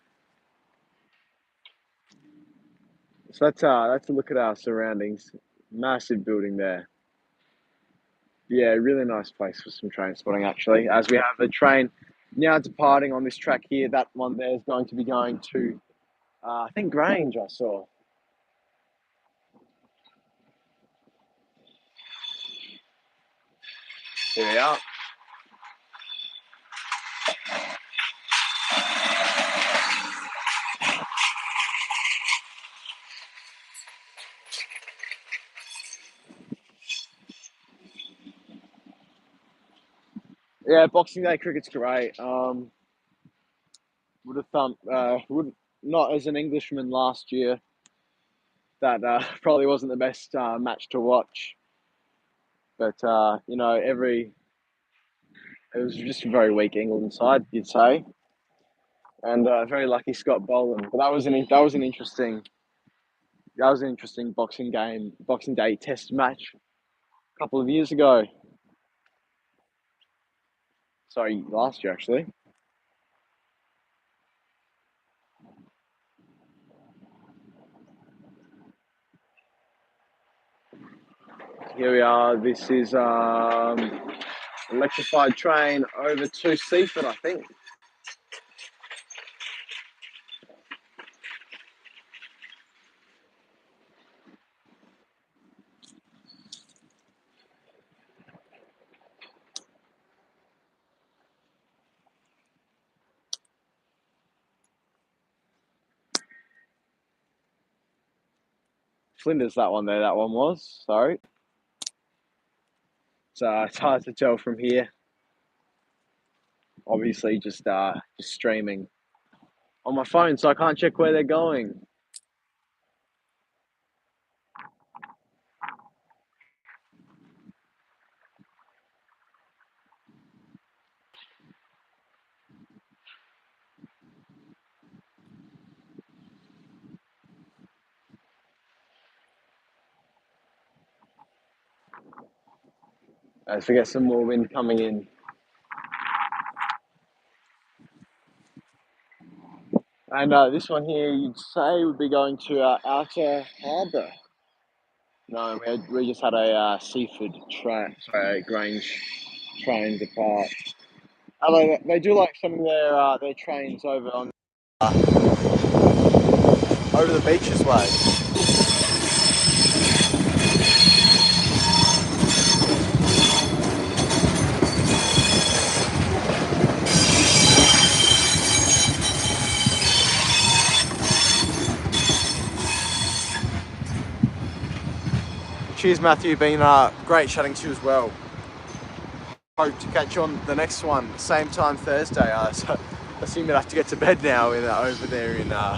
So that's a look at our surroundings. Massive building there. Yeah, really nice place for some train spotting actually. As we have a train now departing on this track here. That one there is going to be going to I think Grange. I saw. Here we are. Yeah, Boxing Day cricket's great. Would have thought would not as an Englishman last year. That probably wasn't the best match to watch, but you know, it was just a very weak England side, you'd say, and very lucky Scott Boland. But that was an interesting Boxing Day Test match a couple of years ago. Sorry, last year actually. Here we are. This is electrified train over to Seaford, I think. Flinders, that one there. That one was. Sorry. So it's hard to tell from here. Obviously, just streaming on my phone, so I can't check where they're going. As we get some more wind coming in. And this one here, you'd say would be going to Outer Harbour. No, we just had a Seaford train, sorry, Grange train depart. Although they do like some of their trains over the beaches way. Cheers, Matthew. Been great chatting to you as well. Hope to catch you on the next one, same time Thursday. So I assume you'll have to get to bed now over there in the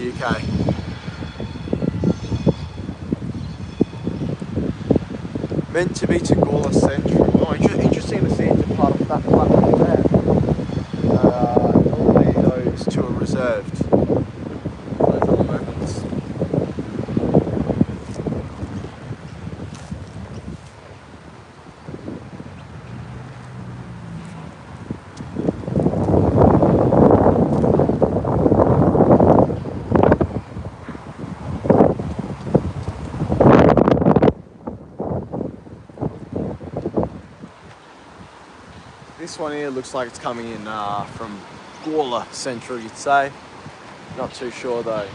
UK. Meant to be to Gawler Central. Oh, interesting to see it depart off that platform there. Normally those two are reserved. Those other movements. This one here looks like it's coming in from Gawler Central, you'd say. Not too sure though.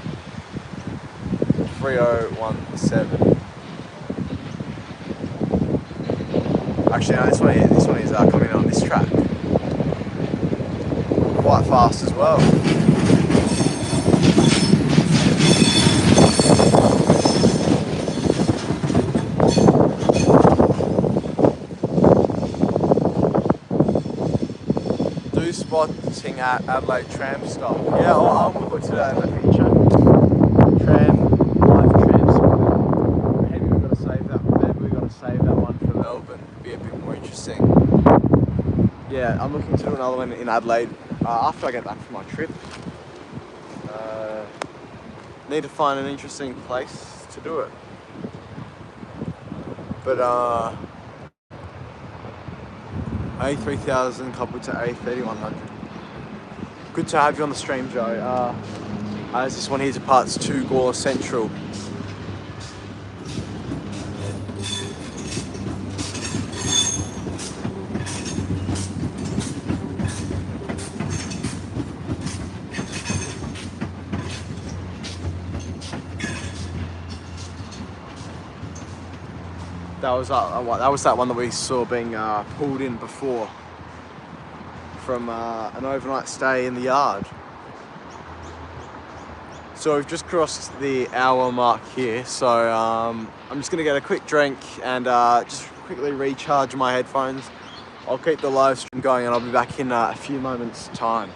3017. Actually, no, this one is coming on this track. Quite fast as well. Spotting at Adelaide Trainspotting. Yeah, I'll look to that in the future. Live Trainspotting. Maybe we've got to save that. Maybe we've got to save that one for Melbourne. It'd be a bit more interesting. Yeah, I'm looking to do another one in Adelaide after I get back from my trip. Need to find an interesting place to do it. But A3000 coupled to A3100. Good to have you on the stream, Joe. As this one here departs to Gawler Central. That was that one that we saw being pulled in before from an overnight stay in the yard. So we've just crossed the hour mark here, so I'm just going to get a quick drink and just quickly recharge my headphones. I'll keep the live stream going and I'll be back in a few moments' time.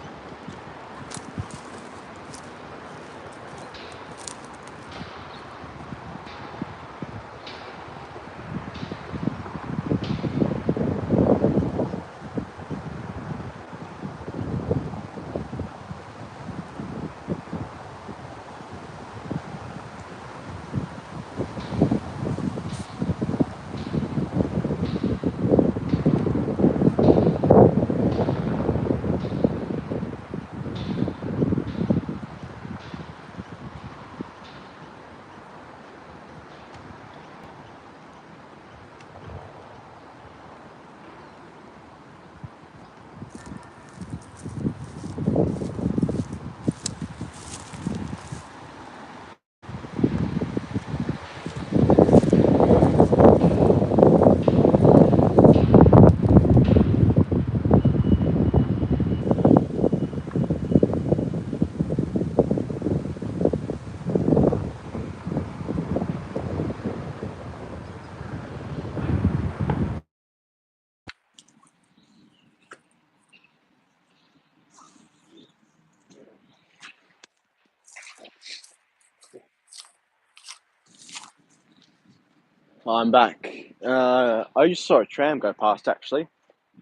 I'm back. I just saw a tram go past actually.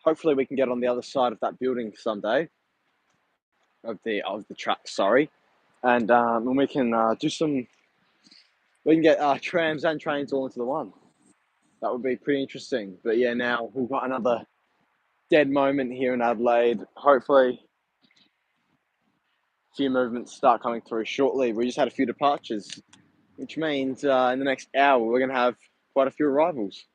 Hopefully we can get on the other side of that building someday, of the track, sorry. And we can we can get trams and trains all into the one. That would be pretty interesting. But yeah, now we've got another dead moment here in Adelaide. Hopefully a few movements start coming through shortly. We just had a few departures, which means in the next hour we're going to have quite a few arrivals.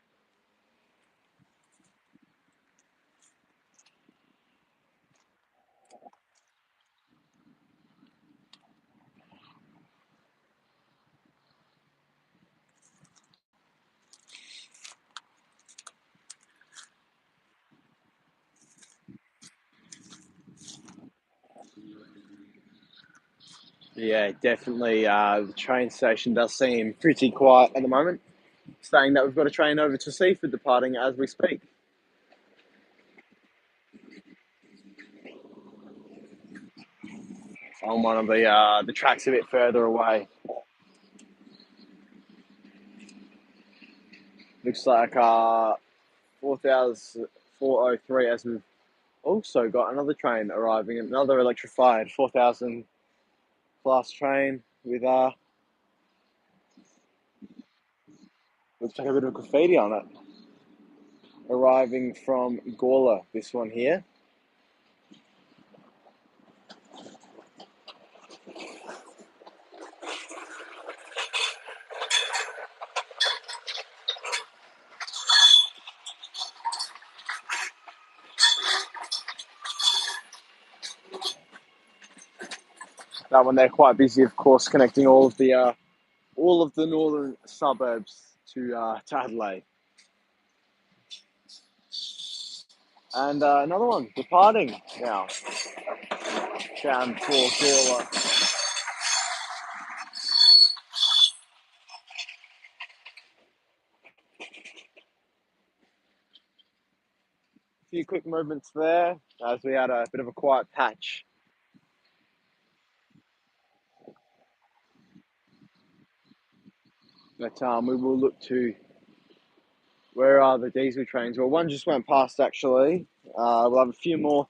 Yeah, definitely. The train station does seem pretty quiet at the moment, saying that we've got a train over to Seaford departing as we speak. On one of the tracks a bit further away. Looks like 4,403 as we've also got another train arriving, another electrified 4,000 class train with looks like a bit of graffiti on it. Arriving from Gawler, this one here. That one they're quite busy, of course, connecting all of the northern suburbs to Adelaide. And another one departing now, down for Gawler. A few quick movements there as we had a bit of a quiet patch. But we will look to where are the diesel trains? Well, one just went past actually. We'll have a few more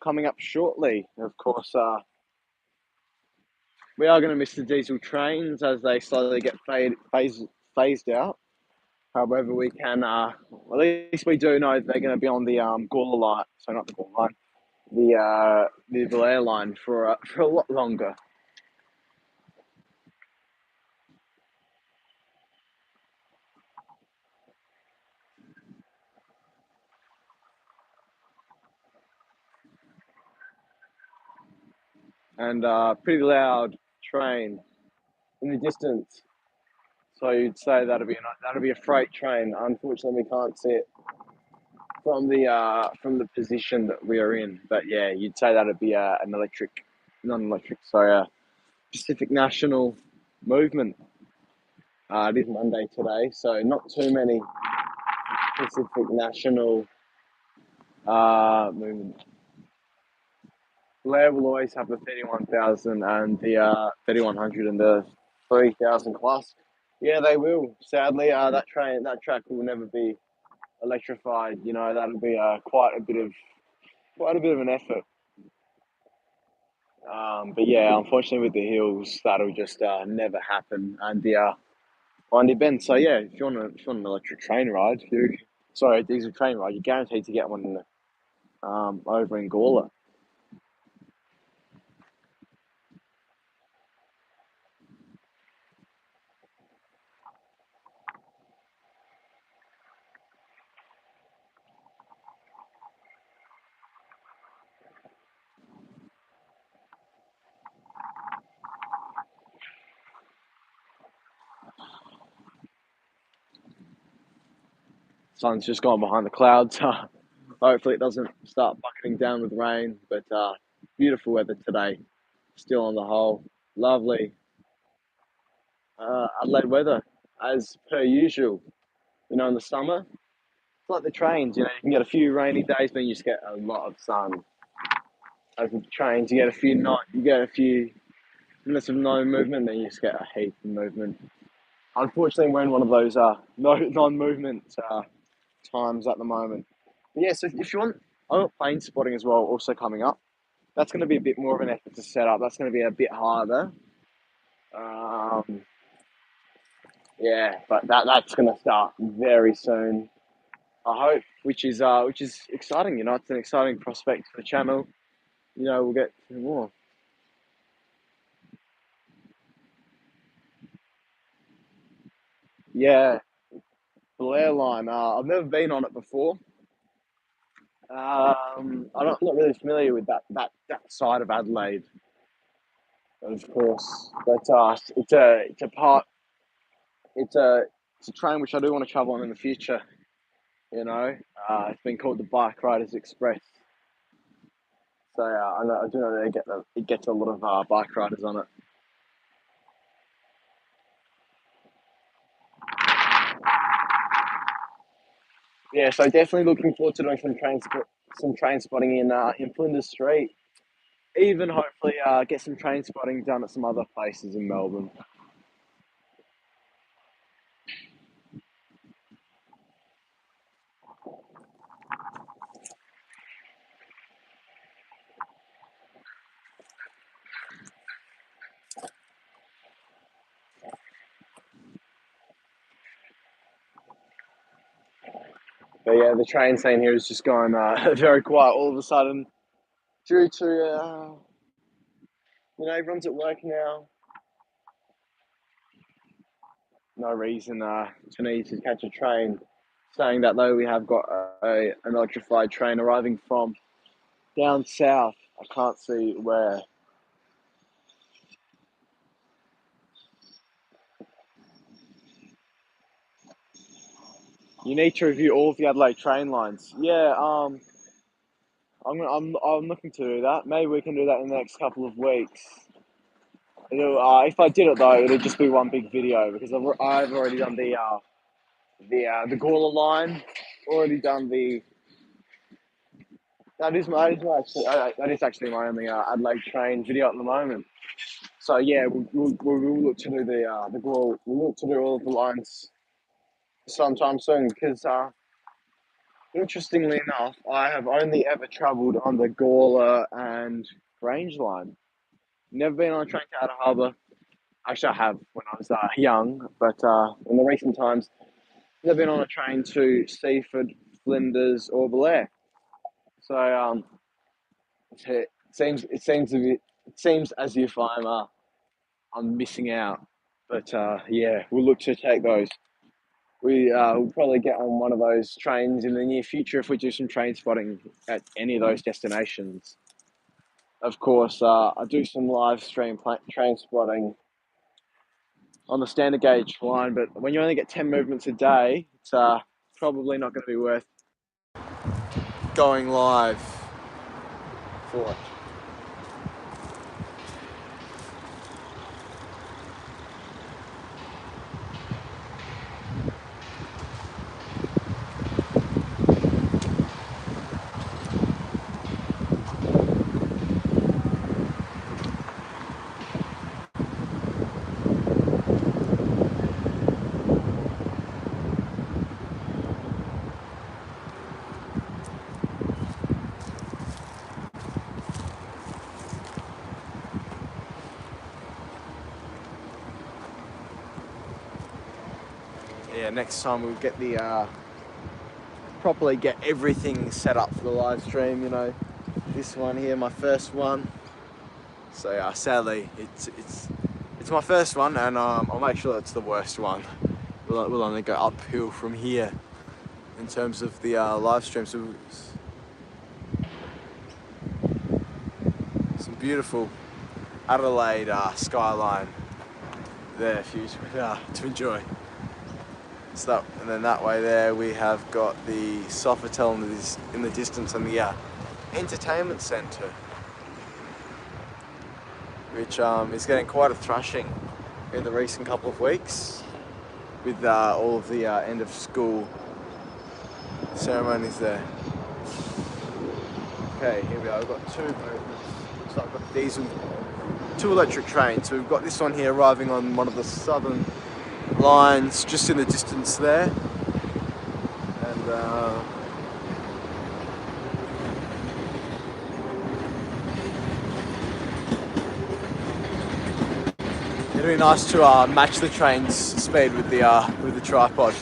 coming up shortly. Of course, we are going to miss the diesel trains as they slowly get phased out. However, we can, at least we do know they're going to be on the Gawler line, so not the Gawler line, the Adelaide line for a lot longer. And pretty loud train in the distance. So you'd say that'd be a freight train. Unfortunately, we can't see it from the position that we are in. But yeah, you'd say that'd be an non-electric, sorry, Pacific National movement. It is Monday today, so not too many Pacific National movement. Blair will always have the 31,000 and the 3,100 and the 3,000 class. Yeah, they will. Sadly, that track will never be electrified. You know, that'll be quite a bit of an effort. But yeah, unfortunately with the hills, that'll just never happen. And the windy bend. So yeah, if you want an electric train ride, a diesel train ride, you're guaranteed to get one in over in Gawler. Sun's just gone behind the clouds. Hopefully it doesn't start bucketing down with rain. But beautiful weather today. Still on the whole, lovely Adelaide weather as per usual. You know, in the summer, it's like the trains. You know, you can get a few rainy days, then you just get a lot of sun. As with the trains, you get a few minutes of no movement, then you just get a heap of movement. unfortunately, we're in one of those no non-movement times at the moment. But yeah, so if you want, I got plane spotting as well, also coming up. That's going to be a bit more of an effort to set up. That's going to be a bit harder. Um, yeah, but that's going to start very soon. I hope, which is exciting. You know, it's an exciting prospect for the channel. You know, we'll get more. Yeah, the airline. I've never been on it before. I'm not really familiar with that side of Adelaide, of course. But it's a part. It's a it's a train which I do want to travel on in the future. You know, it's been called the Bike Riders Express. So I do know it gets a lot of bike riders on it. Yeah, so definitely looking forward to doing some train spotting in Flinders Street. Even hopefully get some train spotting done at some other places in Melbourne. But yeah, the train scene here is just going very quiet all of a sudden due to everyone's at work now. No reason to need to catch a train. Saying that though, we have got an electrified train arriving from down south. I can't see where. You need to review all of the Adelaide train lines. Yeah, I'm looking to do that. Maybe we can do that in the next couple of weeks. If I did it though, it'd just be one big video because I've already done the Gawler line. Already done the that is actually my only Adelaide train video at the moment. So yeah, we'll look to do the Gawler. We'll look to do all of the lines sometime soon because interestingly enough, I have only ever travelled on the Gawler and Range line. Never been on a train to Outer Harbour. Actually, I have when I was young, but in the recent times, never been on a train to Seaford, Flinders, or Blair. So it seems as if I'm missing out. But yeah, we'll look to take those. We'll probably get on one of those trains in the near future if we do some train spotting at any of those destinations. Of course, I do some live stream train spotting on the standard gauge line, but when you only get 10 movements a day, it's probably not going to be worth going live for it. Yeah, next time we'll get properly get everything set up for the live stream. You know, this one here, my first one. So sadly, it's my first one, and I'll make sure it's the worst one. We'll only go uphill from here in terms of the live stream. So some beautiful Adelaide skyline there for you to enjoy. So, and then that way there we have got the Sofitel in the distance and the entertainment centre, which is getting quite a thrashing in the recent couple of weeks with all of the end of school ceremonies there. Okay, here we are. We've got two movements. So I've got two electric trains. So we've got this one here arriving on one of the southern lines just in the distance there, and it'd be nice to match the train's speed with the tripod.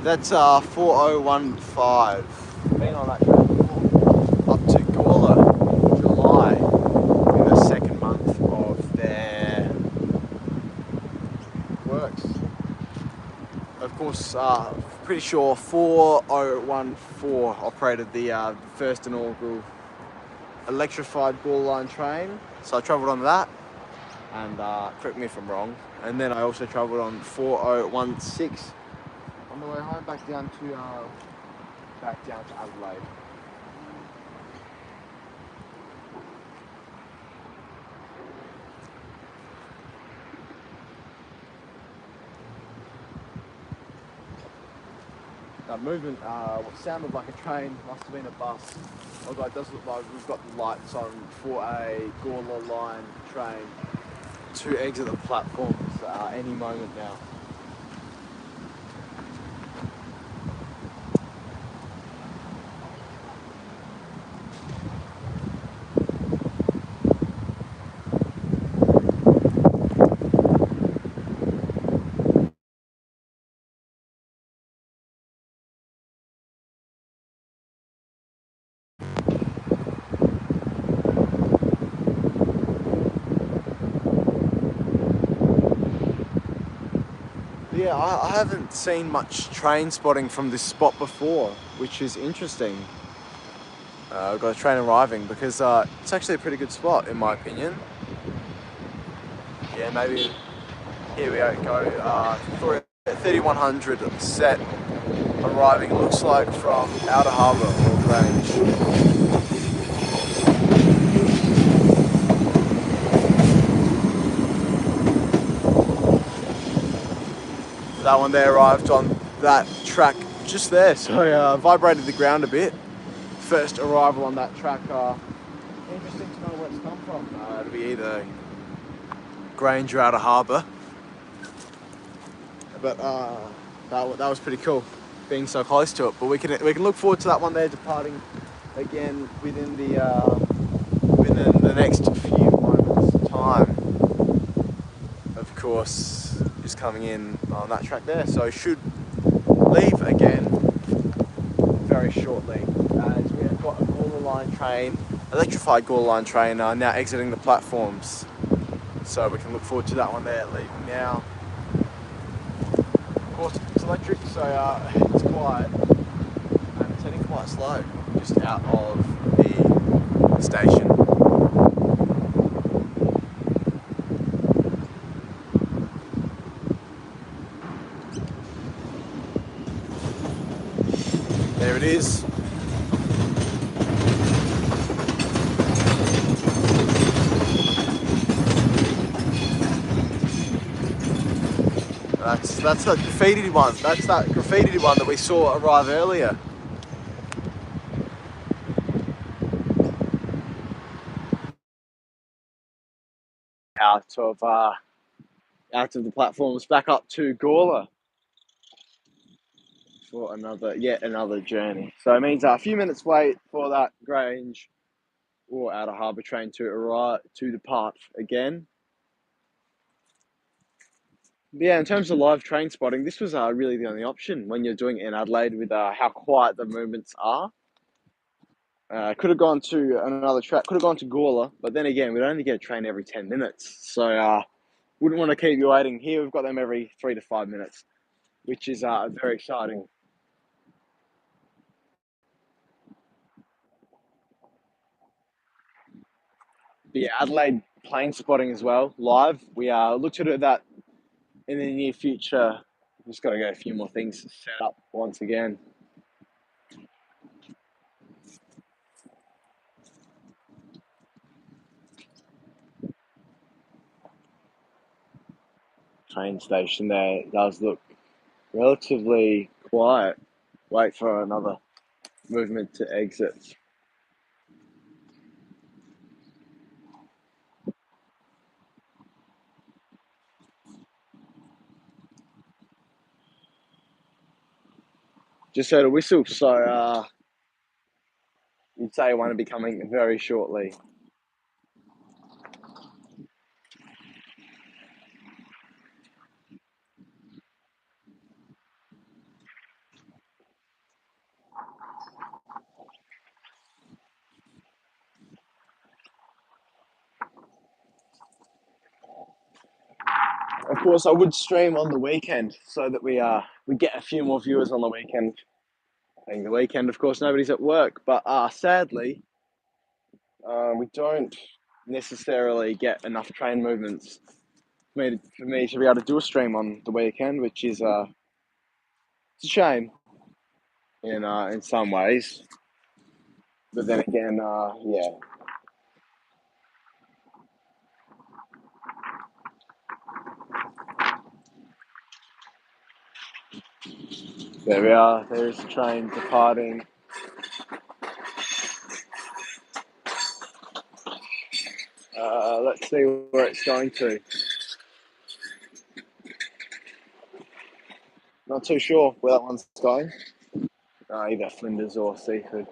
That's 4015. Been on that train before. Up to Gawler, July, in the second month of their works. Of course, pretty sure 4014 operated the first inaugural electrified Gawler line train. So I travelled on that, and correct me if I'm wrong. And then I also travelled on 4016 on the way home back down to Adelaide. That movement, what sounded like a train, must have been a bus. Although it does look like we've got the lights on for a Gawler line train to exit the platforms any moment now. Yeah, I haven't seen much train spotting from this spot before, which is interesting. I've got a train arriving because it's actually a pretty good spot in my opinion. Yeah, maybe here we go. For 3100 set arriving, looks like from Outer Harbour or Grange. That one there arrived on that track just there, so vibrated the ground a bit. First arrival on that track. Interesting to know where it's come from. It'll be either Grange or Outer Harbour, but that was pretty cool, being so close to it. But we can look forward to that one there departing again within the next few moments' time. Of course, just coming in on that track there, so should leave again very shortly, as we have got a Gawler line train, electrified Gawler line train, now exiting the platforms. So we can look forward to that one there, leaving now. Of course, it's electric, so it's quiet, and it's heading quite slow, just out of the station. There it is. That's that graffiti one. That's that graffiti one that we saw arrive earlier. Out of the platforms, back up to Gawler for yet another journey. So it means a few minutes wait for that Grange or Outer Harbour train to depart again. Yeah, in terms of live train spotting, this was really the only option when you're doing it in Adelaide with how quiet the movements are. Could have gone to another track, could have gone to Gawler, but then again, we'd only get a train every 10 minutes. So wouldn't want to keep you waiting. Here we've got them every 3 to 5 minutes, which is very exciting. But yeah, Adelaide plane spotting as well, live. We look to do that in the near future. Just got to get a few more things set up once again. Train station there does look relatively quiet. Wait for another movement to exit. Just heard a whistle, so you'd say one will be coming very shortly. Of course, I would stream on the weekend so that we get a few more viewers on the weekend. I think the weekend, of course, nobody's at work, but sadly, we don't necessarily get enough train movements for me to be able to do a stream on the weekend, which is it's a shame in some ways. But then again, yeah, there we are. There's a train departing. Let's see where it's going to. Not too sure where that one's going. Either Flinders or Seaford.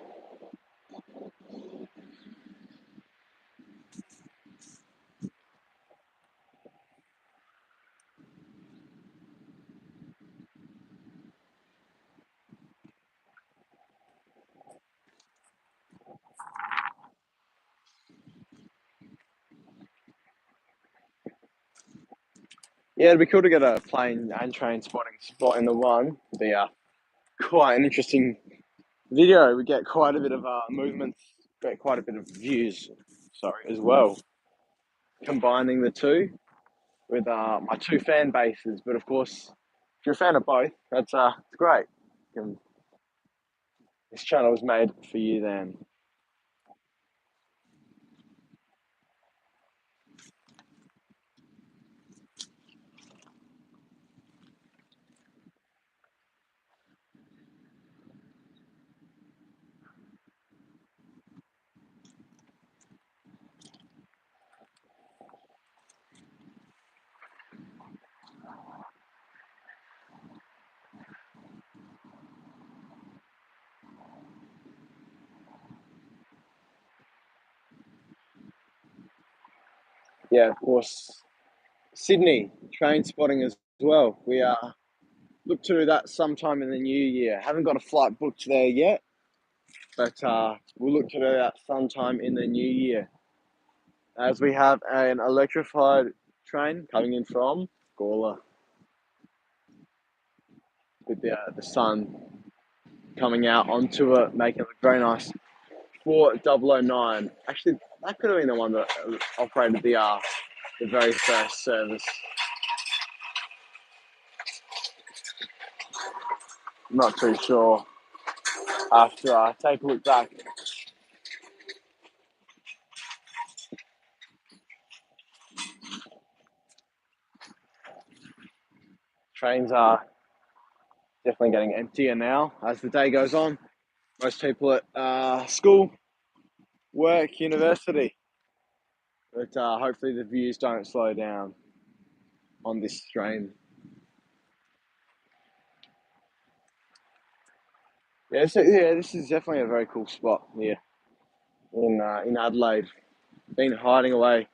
Yeah, it'd be cool to get a plane and train spotting spot in the one. It'd be quite an interesting video. We get quite a bit of movements, get quite a bit of views, sorry, as well. Combining the two with my two fan bases, but of course, if you're a fan of both, that's it's great. This channel was made for you then. Yeah, of course, Sydney train spotting as well. We look to do that sometime in the new year. Haven't got a flight booked there yet, but we'll look to do that sometime in the new year, as we have an electrified train coming in from Gawler with the sun coming out onto it, making it look very nice. 4009. Actually, that could have been the one that operated the very first service. I'm not too sure. After I take a look back. Trains are definitely getting emptier now as the day goes on. Most people at school, work, university. But hopefully the views don't slow down on this train. Yeah, so yeah, this is definitely a very cool spot here in Adelaide. Been hiding away.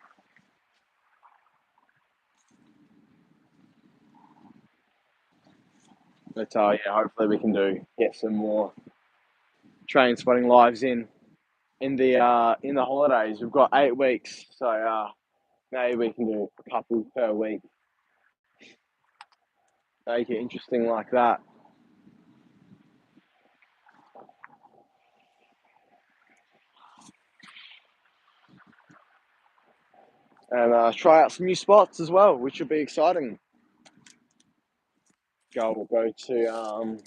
But yeah, hopefully we can get some more train spotting lives in the holidays. We've got 8 weeks, so maybe we can do a couple per week. Make it interesting like that. And try out some new spots as well, which will be exciting. We'll go to.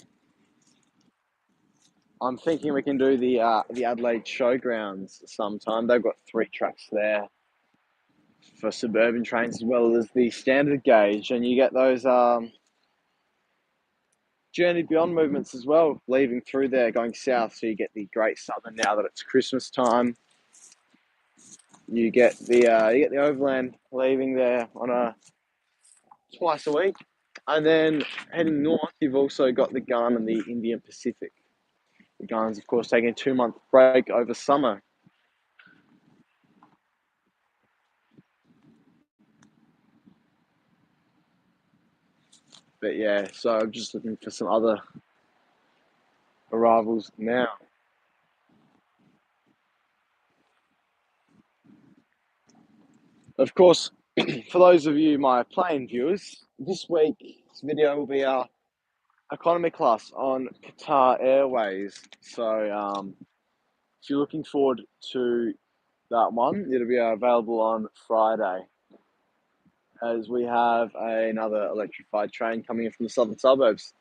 I'm thinking we can do the Adelaide Showgrounds sometime. They've got 3 tracks there for suburban trains as well as the standard gauge, and you get those Journey Beyond movements as well, leaving through there going south. So you get the Great Southern now that it's Christmas time. You get the Overland leaving there on twice a week. And then heading north, you've also got the Gun and the Indian Pacific. The Gun's, of course, taking a 2-month break over summer. But yeah, so I'm just looking for some other arrivals now. Of course, for those of you, my plane viewers, this week's video will be our economy class on Qatar Airways. So if you're looking forward to that one, it'll be available on Friday, as we have another electrified train coming in from the southern suburbs.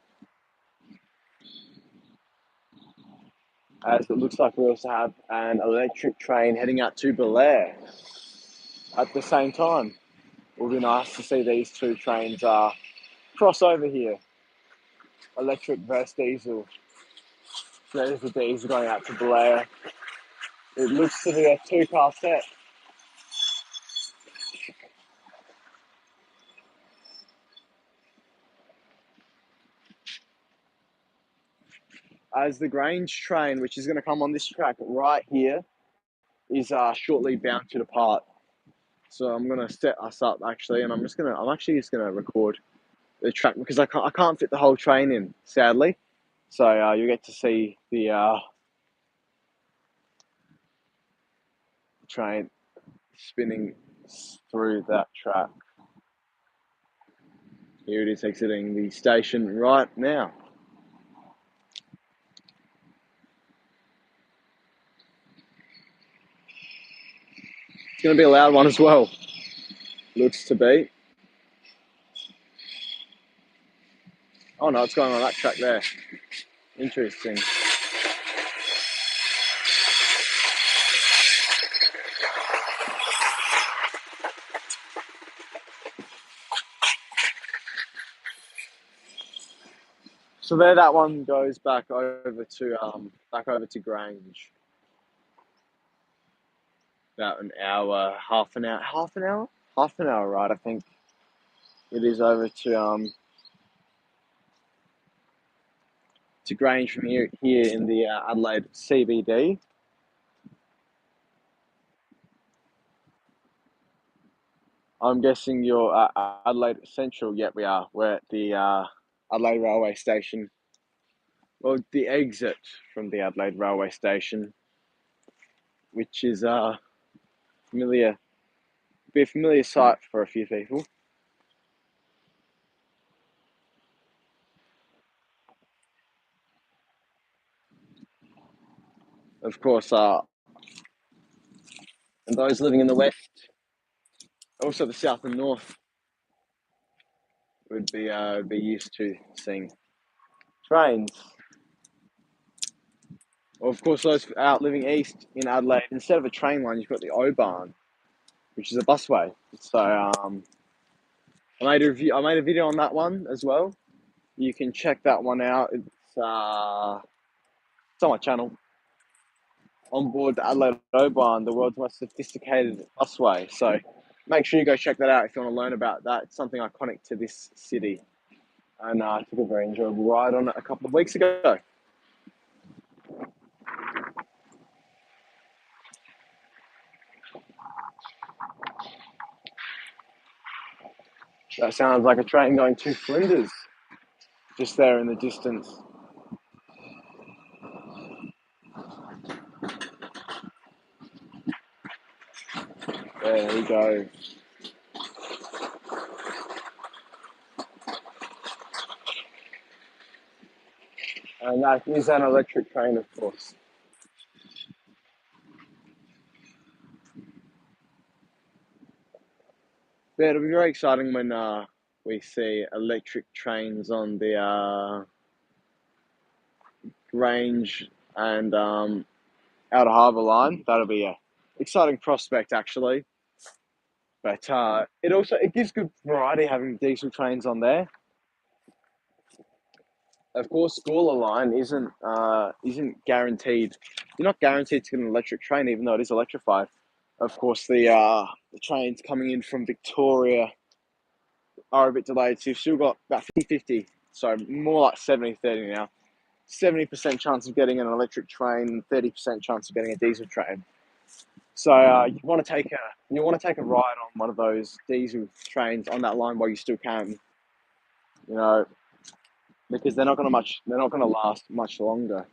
As it looks like we also have an electric train heading out to Belair at the same time. It will be nice to see these two trains cross over here. Electric versus diesel. There's the diesel going out to Belair. It looks to be a 2-car set. As the Grange train, which is going to come on this track right here, is shortly bound to depart. So I'm going to set us up actually, and I'm actually just going to record the track because I can't fit the whole train in, sadly. So you get to see the train spinning through that track. Here it is exiting the station right now. It's going to be a loud one as well. Looks to be. Oh no, it's going on that track there. Interesting. So there, that one goes back over to Grange. About an hour, half an hour ride. I think it is over to Grange from here in the Adelaide CBD. I'm guessing you're Adelaide Central. Yep, we are. We're at the Adelaide Railway Station. Well, the exit from the Adelaide Railway Station, which is familiar, be a familiar sight for a few people. Of course, and those living in the west, also the south and north, would be used to seeing trains. Well, of course, those out living east in Adelaide, instead of a train line, you've got the O-Bahn, which is a busway. So I made a video on that one as well. You can check that one out. It's on my channel. On board the Adelaide O-Bahn, the world's most sophisticated busway. So make sure you go check that out if you want to learn about that. It's something iconic to this city. And I took a very enjoyable ride on it a couple of weeks ago. That sounds like a train going to Flinders, just there in the distance. There we go. And that is an electric train, of course. But it'll be very exciting when we see electric trains on the Grange and Outer Harbour line. That'll be a exciting prospect, actually. But it gives good variety having diesel trains on there. Of course, Gawler line isn't guaranteed. You're not guaranteed to get an electric train, even though it is electrified. Of course, the trains coming in from Victoria are a bit delayed. So you've still got about 50-50, so more like 70-30 now. 70% chance of getting an electric train, 30% chance of getting a diesel train. So you want to take a ride on one of those diesel trains on that line while you still can, you know, because they're not going to last much longer.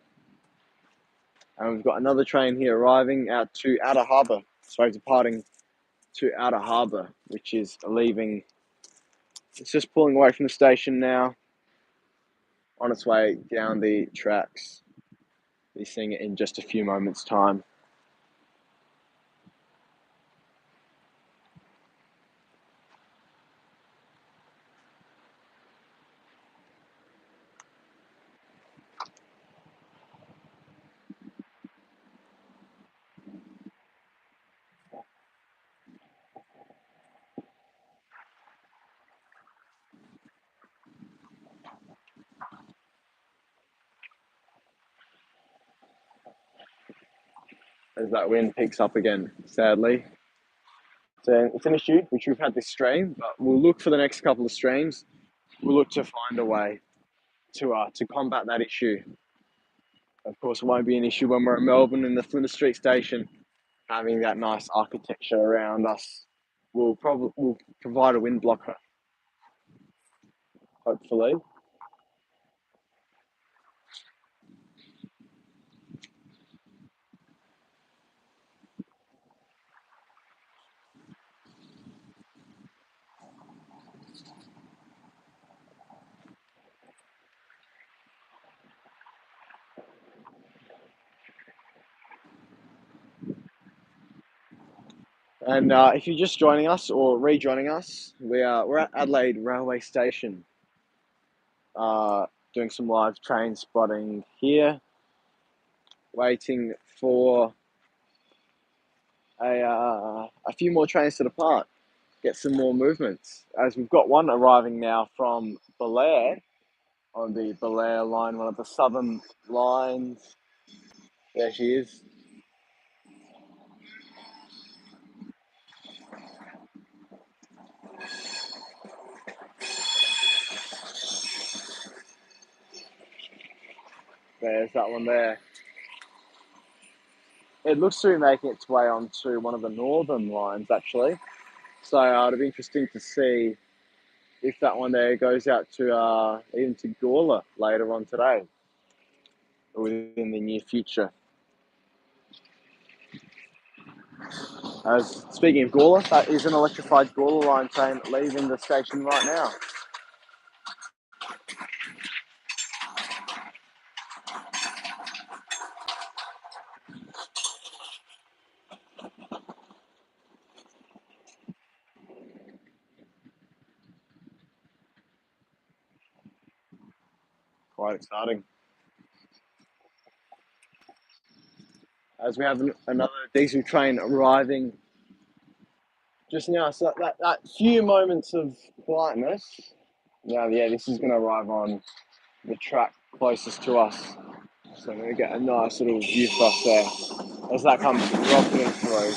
And we've got another train here arriving out to Outer Harbour. So departing to Outer Harbour, which is leaving. It's just pulling away from the station now, on its way down the tracks. Be seeing it in just a few moments' time. As that wind picks up again, sadly. So it's an issue which we've had this stream, but we'll look for the next couple of streams. We'll look to find a way to combat that issue. Of course, it won't be an issue when we're in Melbourne in the Flinders Street station, having that nice architecture around us. Will provide a wind blocker, hopefully. And if you're just joining us or rejoining us, we're at Adelaide Railway Station, doing some live train spotting here, waiting for a few more trains to depart, get some more movements. As we've got one arriving now from Belair on the Belair line, one of the southern lines. There she is. There's that one there. It looks to be making its way onto one of the northern lines, actually. So it'll be interesting to see if that one there goes out to even to Gawler later on today, or within the near future. As speaking of Gawler, that is an electrified Gawler line train leaving the station right now. Quite exciting. As we have another diesel train arriving just now, so that few moments of quietness. Now, yeah, this is going to arrive on the track closest to us. So I'm going to get a nice little view for us there as that comes rocketing through.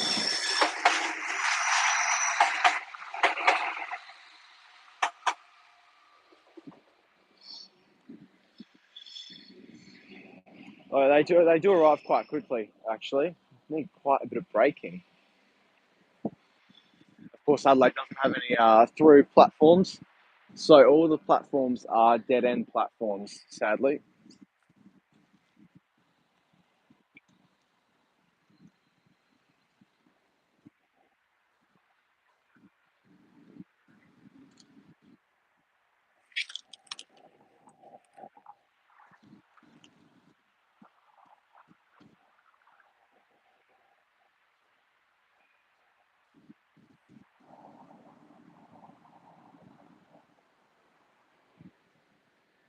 Oh, they do arrive quite quickly, actually. Need quite a bit of braking. Of course, Adelaide doesn't have any through platforms, so all the platforms are dead end platforms, sadly.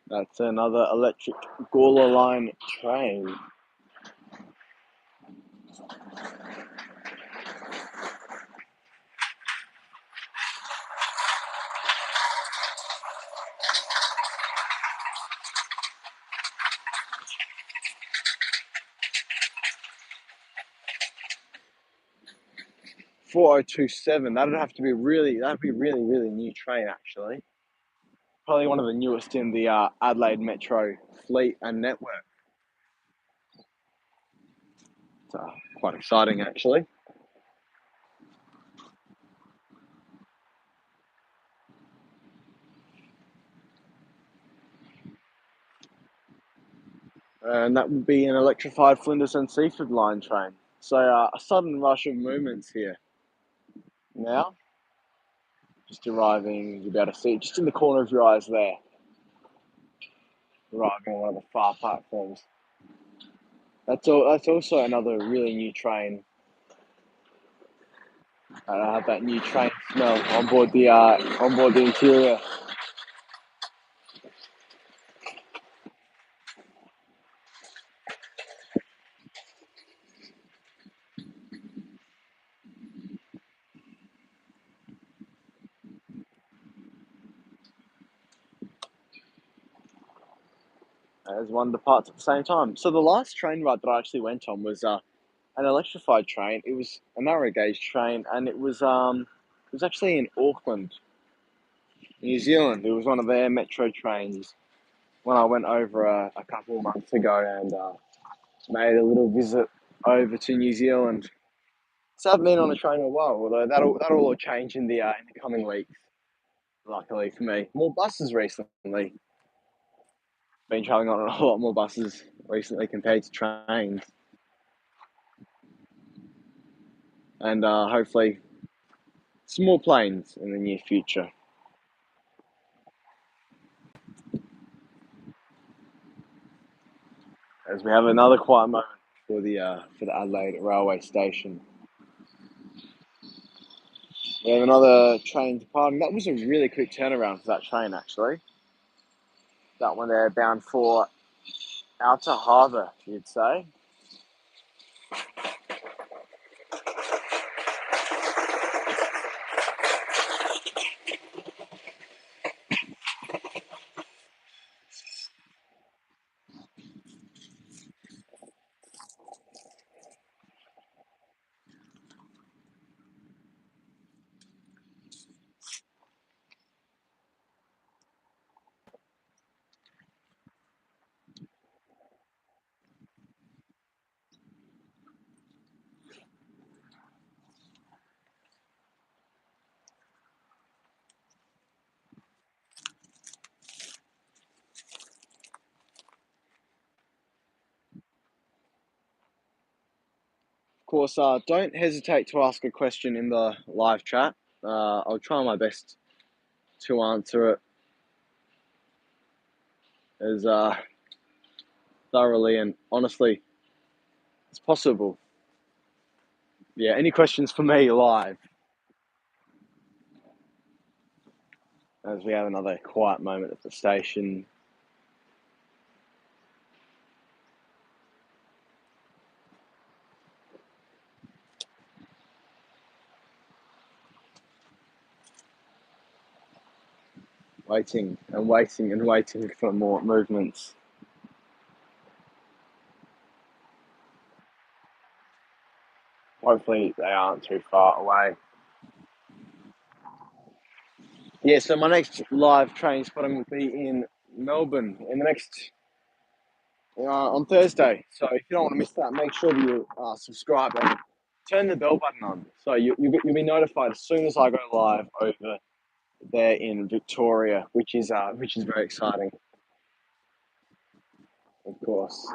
That's another electric Gawler line train. 4027. That'd be a really new train actually. Probably one of the newest in the Adelaide Metro fleet and network. It's quite exciting actually. And that would be an electrified Flinders and Seaford line train. So a sudden rush of movements here now. Just arriving, you'll be able to see just in the corner of your eyes there, arriving on one of the far platforms. That's all. That's also another really new train. I have that new train smell on board the interior. As one departs at the same time. So the last train ride that I actually went on was an electrified train. It was a narrow gauge train, and it was actually in Auckland, New Zealand. It was one of their metro trains when I went over a couple of months ago and made a little visit over to New Zealand. So I haven't been on a train in a while, although that'll all change in the coming weeks. Luckily for me, more buses recently. Been travelling on a lot more buses recently compared to trains, and hopefully some more planes in the near future. As we have another quiet moment for the Adelaide Railway Station. We have another train departing. That was a really quick turnaround for that train, actually. That one there bound for Outer Harbour, you'd say. Of course, don't hesitate to ask a question in the live chat. I'll try my best to answer it as thoroughly and honestly as possible. Yeah, any questions for me live? As we have another quiet moment at the station. Waiting and waiting and waiting for more movements. Hopefully they aren't too far away. Yeah, so my next live train spotting will be in Melbourne in the next on Thursday. So if you don't want to miss that, make sure that you subscribe and turn the bell button on. So you'll be notified as soon as I go live over there in Victoria, which is very exciting. Of course,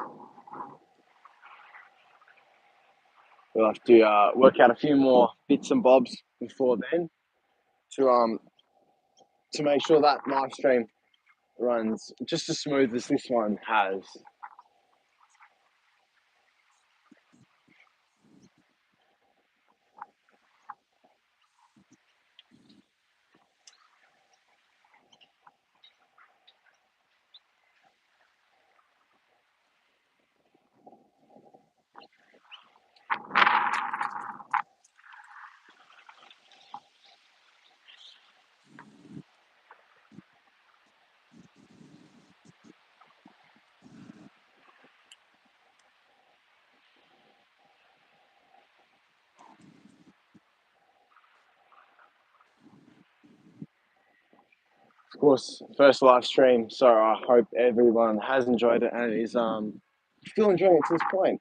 we'll have to work out a few more bits and bobs before then to make sure that live stream runs just as smooth as this one has. course, first live stream, so I hope everyone has enjoyed it and is still enjoying it to this point.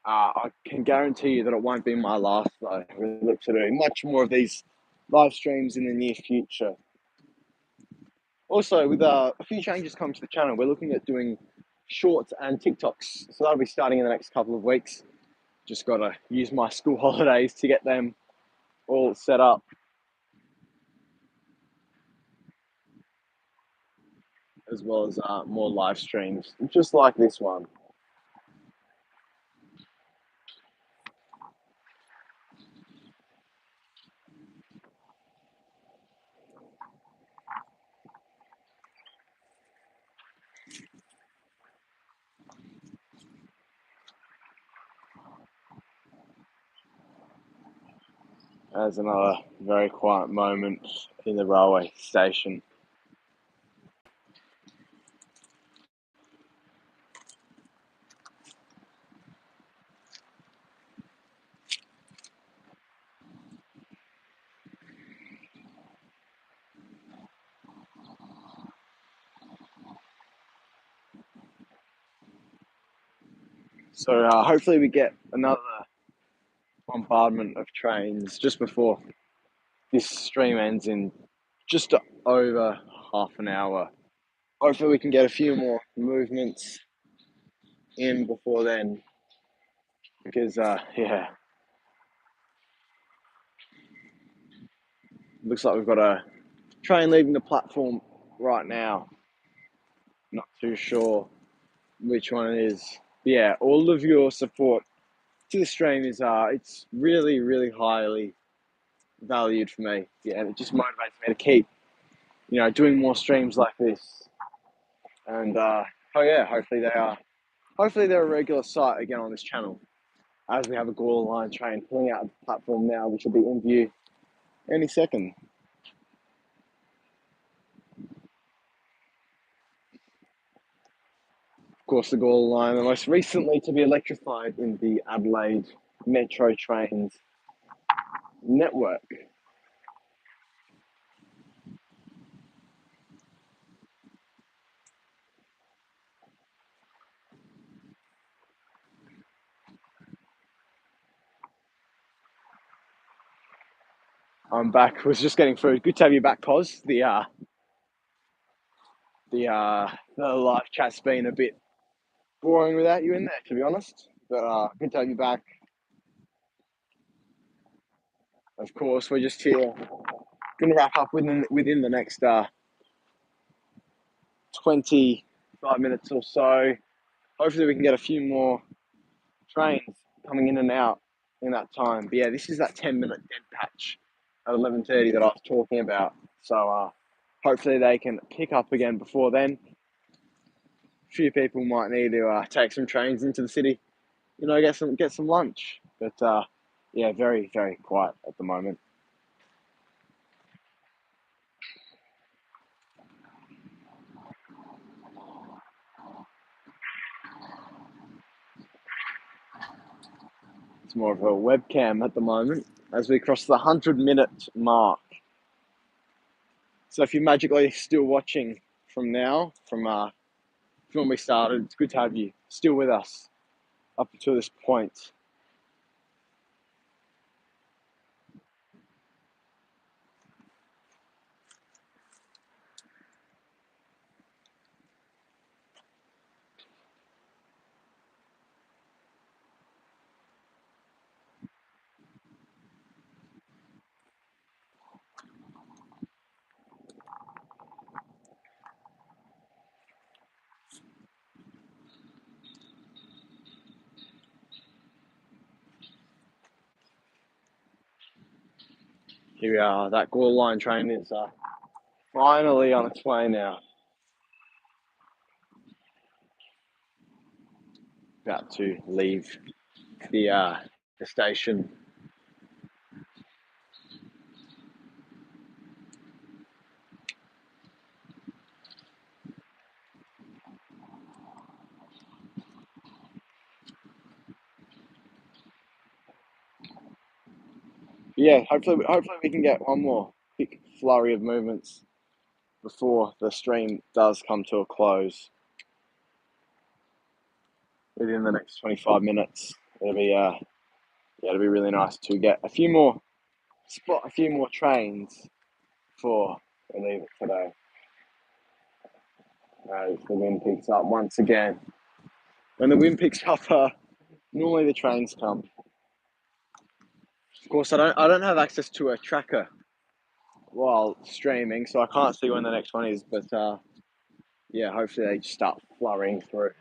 I can guarantee you that it won't be my last though. We look to do much more of these live streams in the near future. Also, with a few changes coming to the channel, we're looking at doing shorts and TikToks. So that'll be starting in the next couple of weeks. Just got to use my school holidays to get them all set up, as well as more live streams, just like this one. As another very quiet moment in the railway station. So hopefully we get another bombardment of trains just before this stream ends in just over half an hour. Hopefully we can get a few more movements in before then, because yeah, looks like we've got a train leaving the platform right now. Not too sure which one it is. But yeah, all of your support to the stream is it's really highly valued for me. Yeah, and it just motivates me to keep doing more streams like this. And oh yeah, hopefully they're a regular sight again on this channel, as we have a Gore Line train pulling out of the platform now, which will be in view any second. Of course, the Gore Line, the most recently to be electrified in the Adelaide Metro Trains network. I'm back. Was just getting food. Good to have you back, Cos. The live chat's been a bit boring without you in there, to be honest. But good to have you back. Of course, we're just here. Going to wrap up within the next 25 minutes or so. Hopefully, we can get a few more trains coming in and out in that time. But yeah, this is that 10-minute dead patch at 11:30 that I was talking about. So hopefully they can pick up again before then. A few people might need to take some trains into the city, get some lunch. But yeah, very quiet at the moment. It's more of a webcam at the moment as we cross the 100-minute mark. So if you're magically still watching from when we started, it's good to have you still with us up until this point. Here we are. That Gore Line train is finally on its way now. About to leave the station. Yeah, hopefully we can get one more quick flurry of movements before the stream does come to a close within the next 25 minutes. It'll be really nice to get a few more trains before we leave it today. As the wind picks up once again. When the wind picks up, normally the trains come. Of course, I don't have access to a tracker while streaming, so I can't see when the next one is. But yeah, hopefully they just start flurrying through.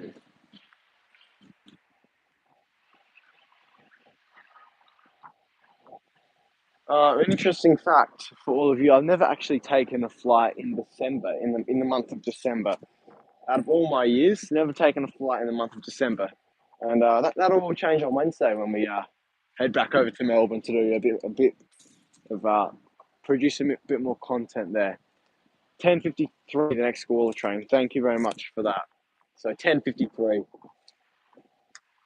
An interesting fact for all of you: I've never actually taken a flight in December, in the month of December. Out of all my years, never taken a flight in the month of December, and that'll all change on Wednesday when we head back over to Melbourne to do a bit of produce a bit more content there. 10:53, the next Gawler train. Thank you very much for that. So 10:53,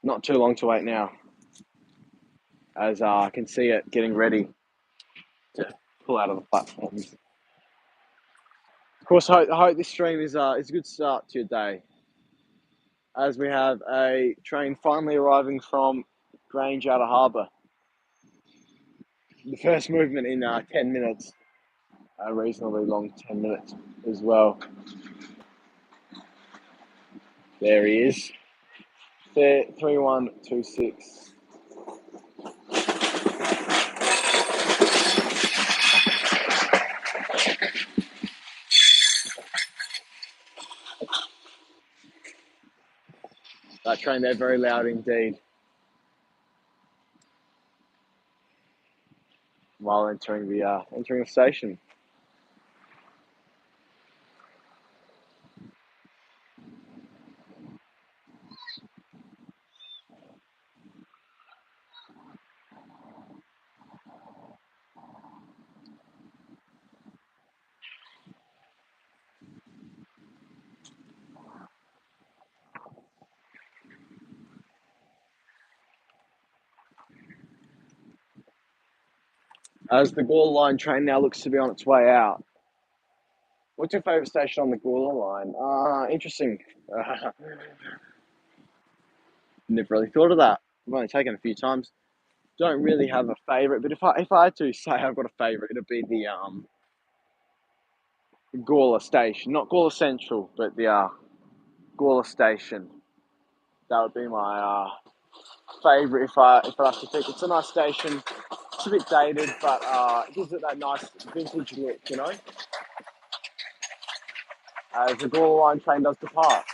not too long to wait now, as I can see it getting ready to pull out of the platforms. Of course, I hope this stream is a good start to your day, as we have a train finally arriving from Grange Outer Harbour. The first movement in 10 minutes, a reasonably long 10 minutes as well. There he is, 3126. That train there, very loud indeed, while entering the station. As the Gawler line train now looks to be on its way out. What's your favourite station on the Gawler line? Interesting. Never really thought of that. I've only taken a few times. Don't really have a favourite, but if I had to say I've got a favourite, it'd be the Gawler station, not Gawler Central, but the Gawler station. That would be my favourite if I have to pick. It's a nice station. It's a bit dated, but it gives it that nice vintage look, you know. As the Gawler line train does depart.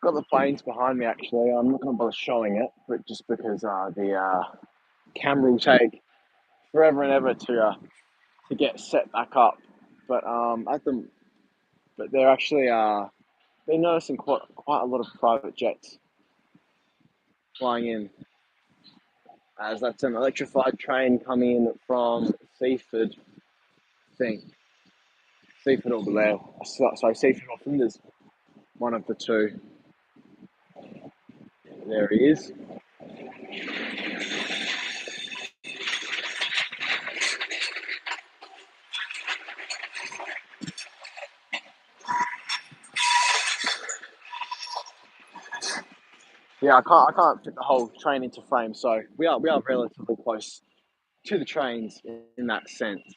Got the planes behind me actually. I'm not going to bother showing it, but just because the camera will take forever and ever to get set back up. But but they're actually been noticing quite a lot of private jets flying in, as that's an electrified train coming in from Seaford, I think. Seaford or Blair. Sorry, Seaford or Flinders. One of the two. There he is. Yeah, I can't fit the whole train into frame, so we are relatively close to the trains in that sense.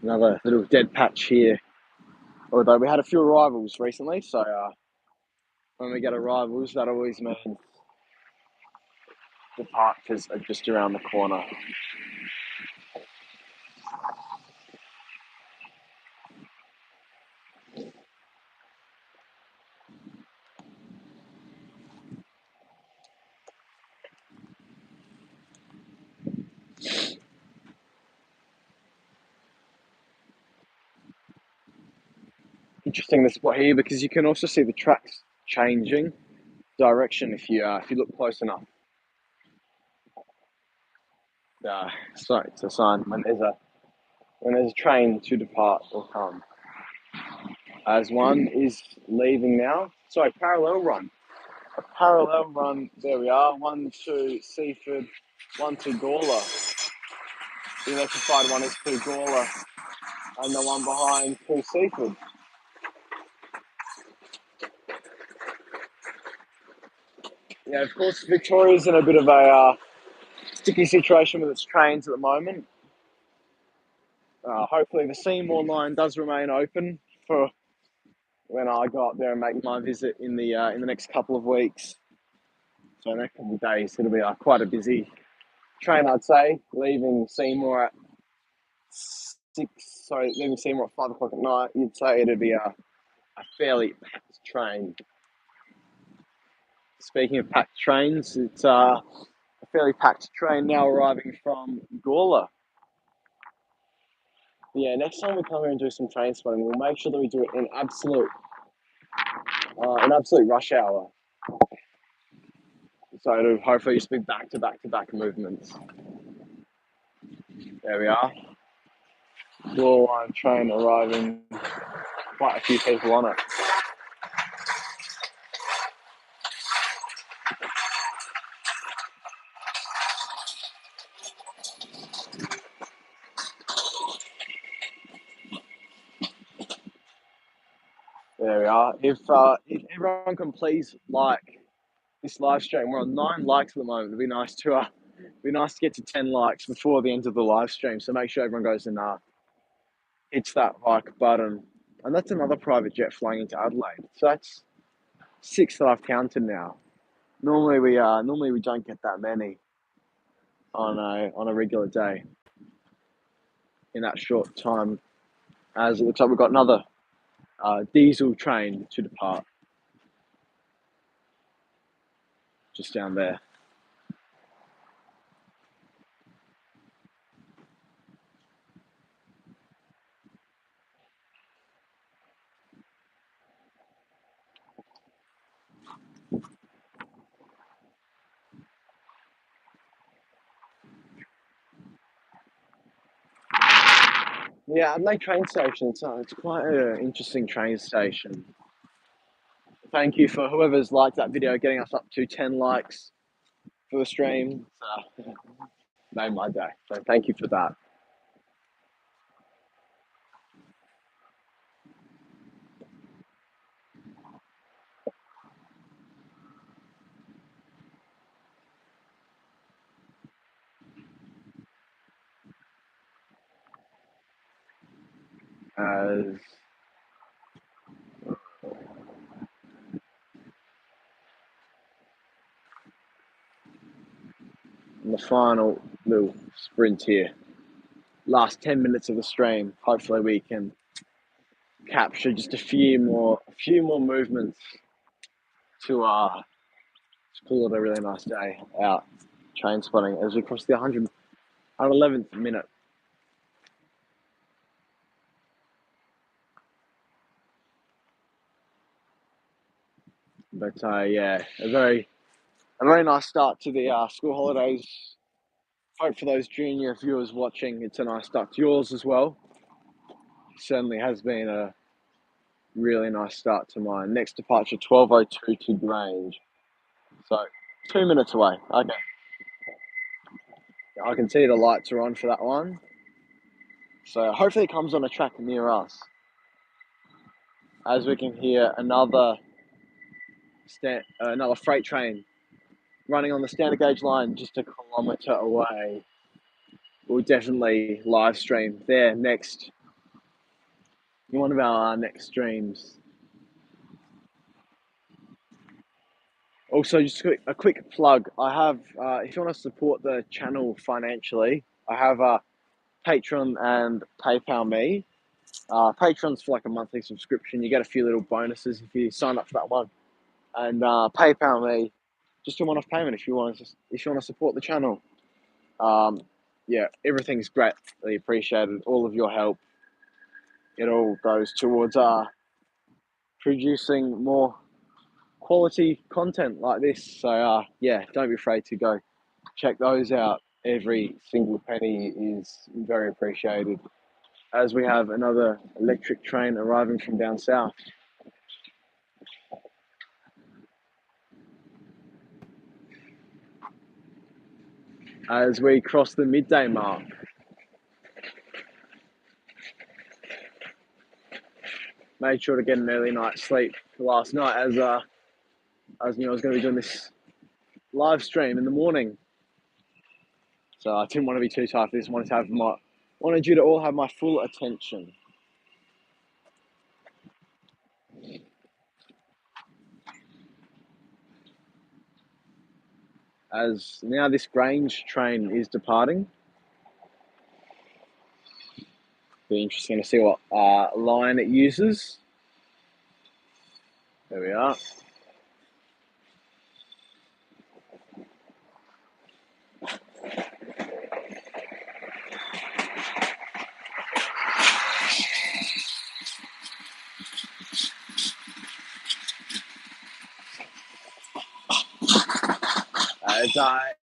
Another little dead patch here. Although we had a few arrivals recently, so when we get arrivals, that always means departures are just around the corner. Interesting, the spot here, because you can also see the tracks changing direction if you look close enough. So it's a sign when there's a train to depart or come. As one is leaving now. Sorry, parallel run. A parallel run. There we are. 1 to Seaford, 1 to Gawler. The electrified one is to Gawler, and the one behind to Seaford. Yeah, of course, Victoria's in a bit of a sticky situation with its trains at the moment. Hopefully, the Seymour line does remain open for when I go up there and make my visit in the next couple of weeks. So, in the next couple of days, it'll be quite a busy train, I'd say. Leaving Seymour at leaving Seymour at 5 o'clock at night. You'd say it'd be a fairly packed train. Speaking of packed trains, it's a fairly packed train now arriving from Gawler. Yeah, next time we come here and do some train spotting, we'll make sure that we do it in absolute rush hour. So it'll hopefully just be back to back movements. There we are. Gawler line train arriving. Quite a few people on it. There we are. If everyone can please like this live stream, we're on 9 likes at the moment. It'd be nice to get to 10 likes before the end of the live stream. So make sure everyone goes and hits that like button. And that's another private jet flying into Adelaide. So that's 6 that I've counted now. Normally we don't get that many on a regular day in that short time. As it looks like we've got another diesel train to depart just down there. Yeah, Adelaide train station. It's quite an interesting train station. Thank you for whoever's liked that video, getting us up to 10 likes for the stream. It's made my day. So thank you for that. As the final little sprint here, last 10 minutes of the stream. Hopefully we can capture just a few more movements to call it a really nice day out train spotting as we cross the 111th minute. But yeah, a very nice start to the school holidays. Hope for those junior viewers watching, it's a nice start to yours as well. Certainly has been a really nice start to mine. Next departure, 12:02 to Grange. So 2 minutes away. Okay. I can see the lights are on for that one. So hopefully it comes on a track near us. As we can hear another freight train running on the standard gauge line just a kilometre away. We'll definitely live stream there next in one of our next streams. Also, just a quick plug. I have, if you want to support the channel financially, I have a Patreon and PayPal me. Patreon's for like a monthly subscription. You get a few little bonuses if you sign up for that one. And PayPal me, just a one-off payment if you want to support the channel. Yeah, everything's greatly appreciated. All of your help. It all goes towards producing more quality content like this. So yeah, don't be afraid to go check those out. Every single penny is very appreciated. As we have another electric train arriving from down south. As we cross the midday mark. Made sure to get an early night's sleep last night as I knew I was going to be doing this live stream in the morning. So I didn't want to be too tired for this. Wanted you to all have my full attention. As now this Grange train is departing. Be interesting to see what line it uses. There we are.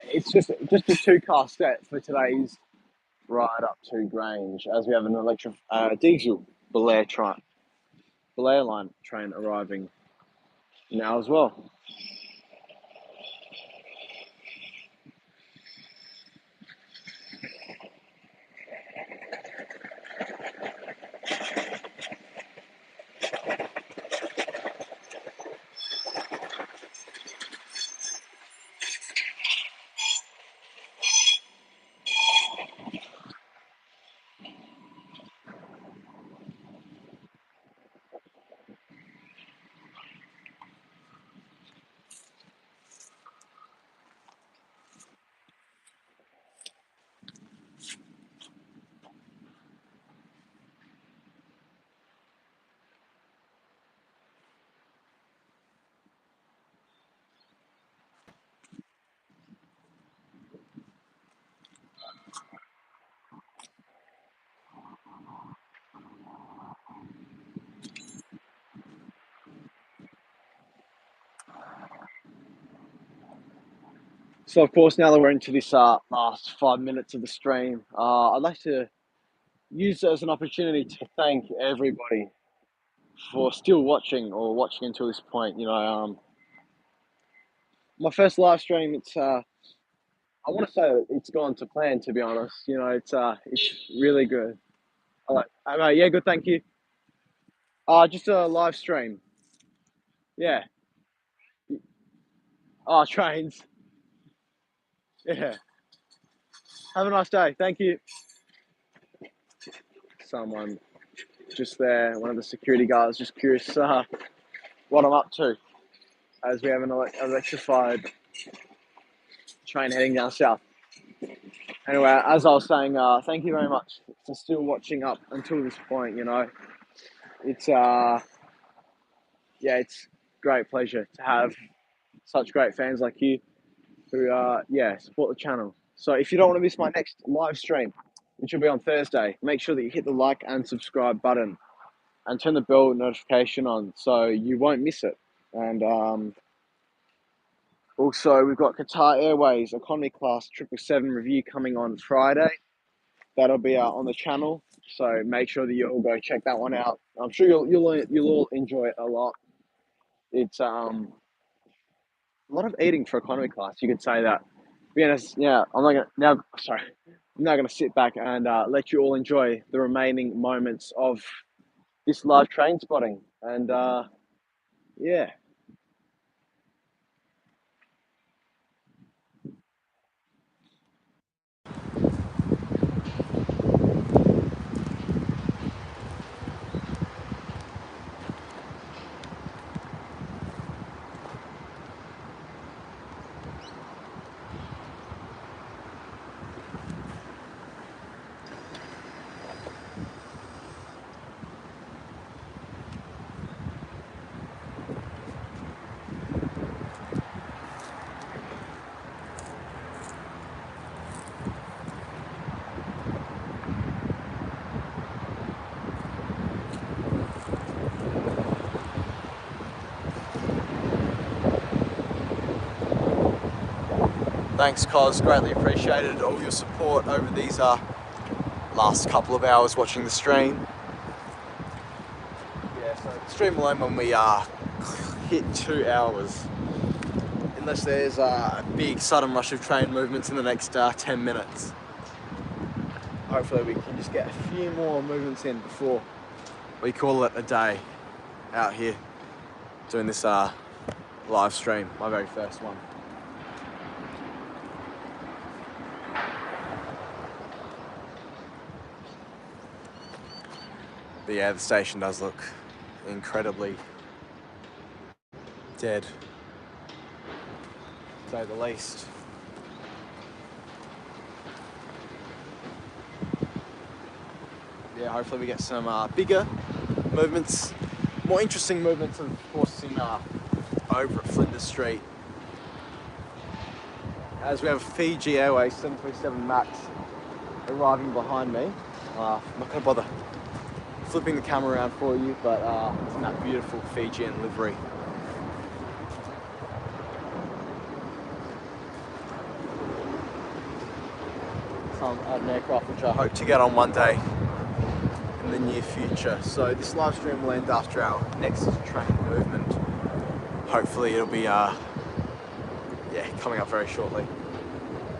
It's just a 2-car set for today's ride up to Grange, as we have an electric diesel Belair line train arriving now as well. So of course, now that we're into this last 5 minutes of the stream, I'd like to use it as an opportunity to thank everybody for still watching or watching until this point. My first live stream, I want to say that it's gone to plan. To be honest, it's really good. Yeah, good, thank you. Just a live stream. Yeah. Trains. Yeah. Have a nice day. Thank you. Someone just there, one of the security guards, just curious what I'm up to, as we have an electrified train heading down south. Anyway, as I was saying, thank you very much for still watching up until this point. It's it's a great pleasure to have such great fans like you who support the channel. So if you don't want to miss my next live stream, which will be on Thursday, make sure that you hit the like and subscribe button and turn the bell notification on so you won't miss it. And also, we've got Qatar Airways Economy Class 777 review coming on Friday. That'll be on the channel, so make sure that you all go check that one out. I'm sure you'll all enjoy it a lot. It's a lot of eating for economy class. You could say that. To be honest, yeah, I'm not gonna sit back and let you all enjoy the remaining moments of this live train spotting. And yeah. Thanks, Cos. Greatly appreciated all your support over these last couple of hours watching the stream. Yeah, so the stream will end when we hit 2 hours. Unless there's a big sudden rush of train movements in the next 10 minutes. Hopefully we can just get a few more movements in before we call it a day out here doing this live stream, my very first one. But yeah, the station does look incredibly dead, to say the least. Yeah, hopefully we get some bigger movements, more interesting movements, of course, in over at Flinders Street. As we have Fiji Airways 737 MAX arriving behind me. I'm not going to bother flipping the camera around for you, but it's in that beautiful Fijian livery. Some an aircraft which I hope to get on one day in the near future. So this live stream will end after our next train movement. Hopefully it'll be coming up very shortly.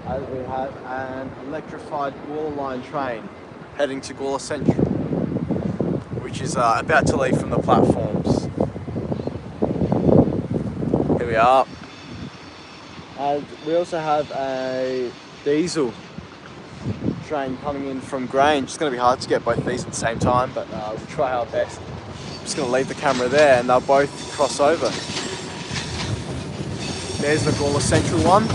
As we have an electrified Gawler line train heading to Gawler Central, which is about to leave from the platforms. Here we are. And we also have a diesel train coming in from Grange. It's going to be hard to get both these at the same time, but we'll try our best. I'm just going to leave the camera there and they'll both cross over. There's the Gawler Central one.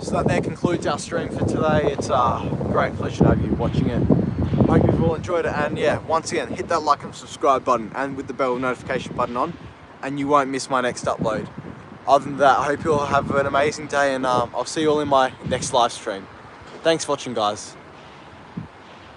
So that there concludes our stream for today. It's a great pleasure to have you watching it. I hope you've all enjoyed it, and yeah, once again, hit that like and subscribe button and with the bell notification button on, and you won't miss my next upload. Other than that, I hope you all have an amazing day, and I'll see you all in my next live stream. Thanks for watching, guys.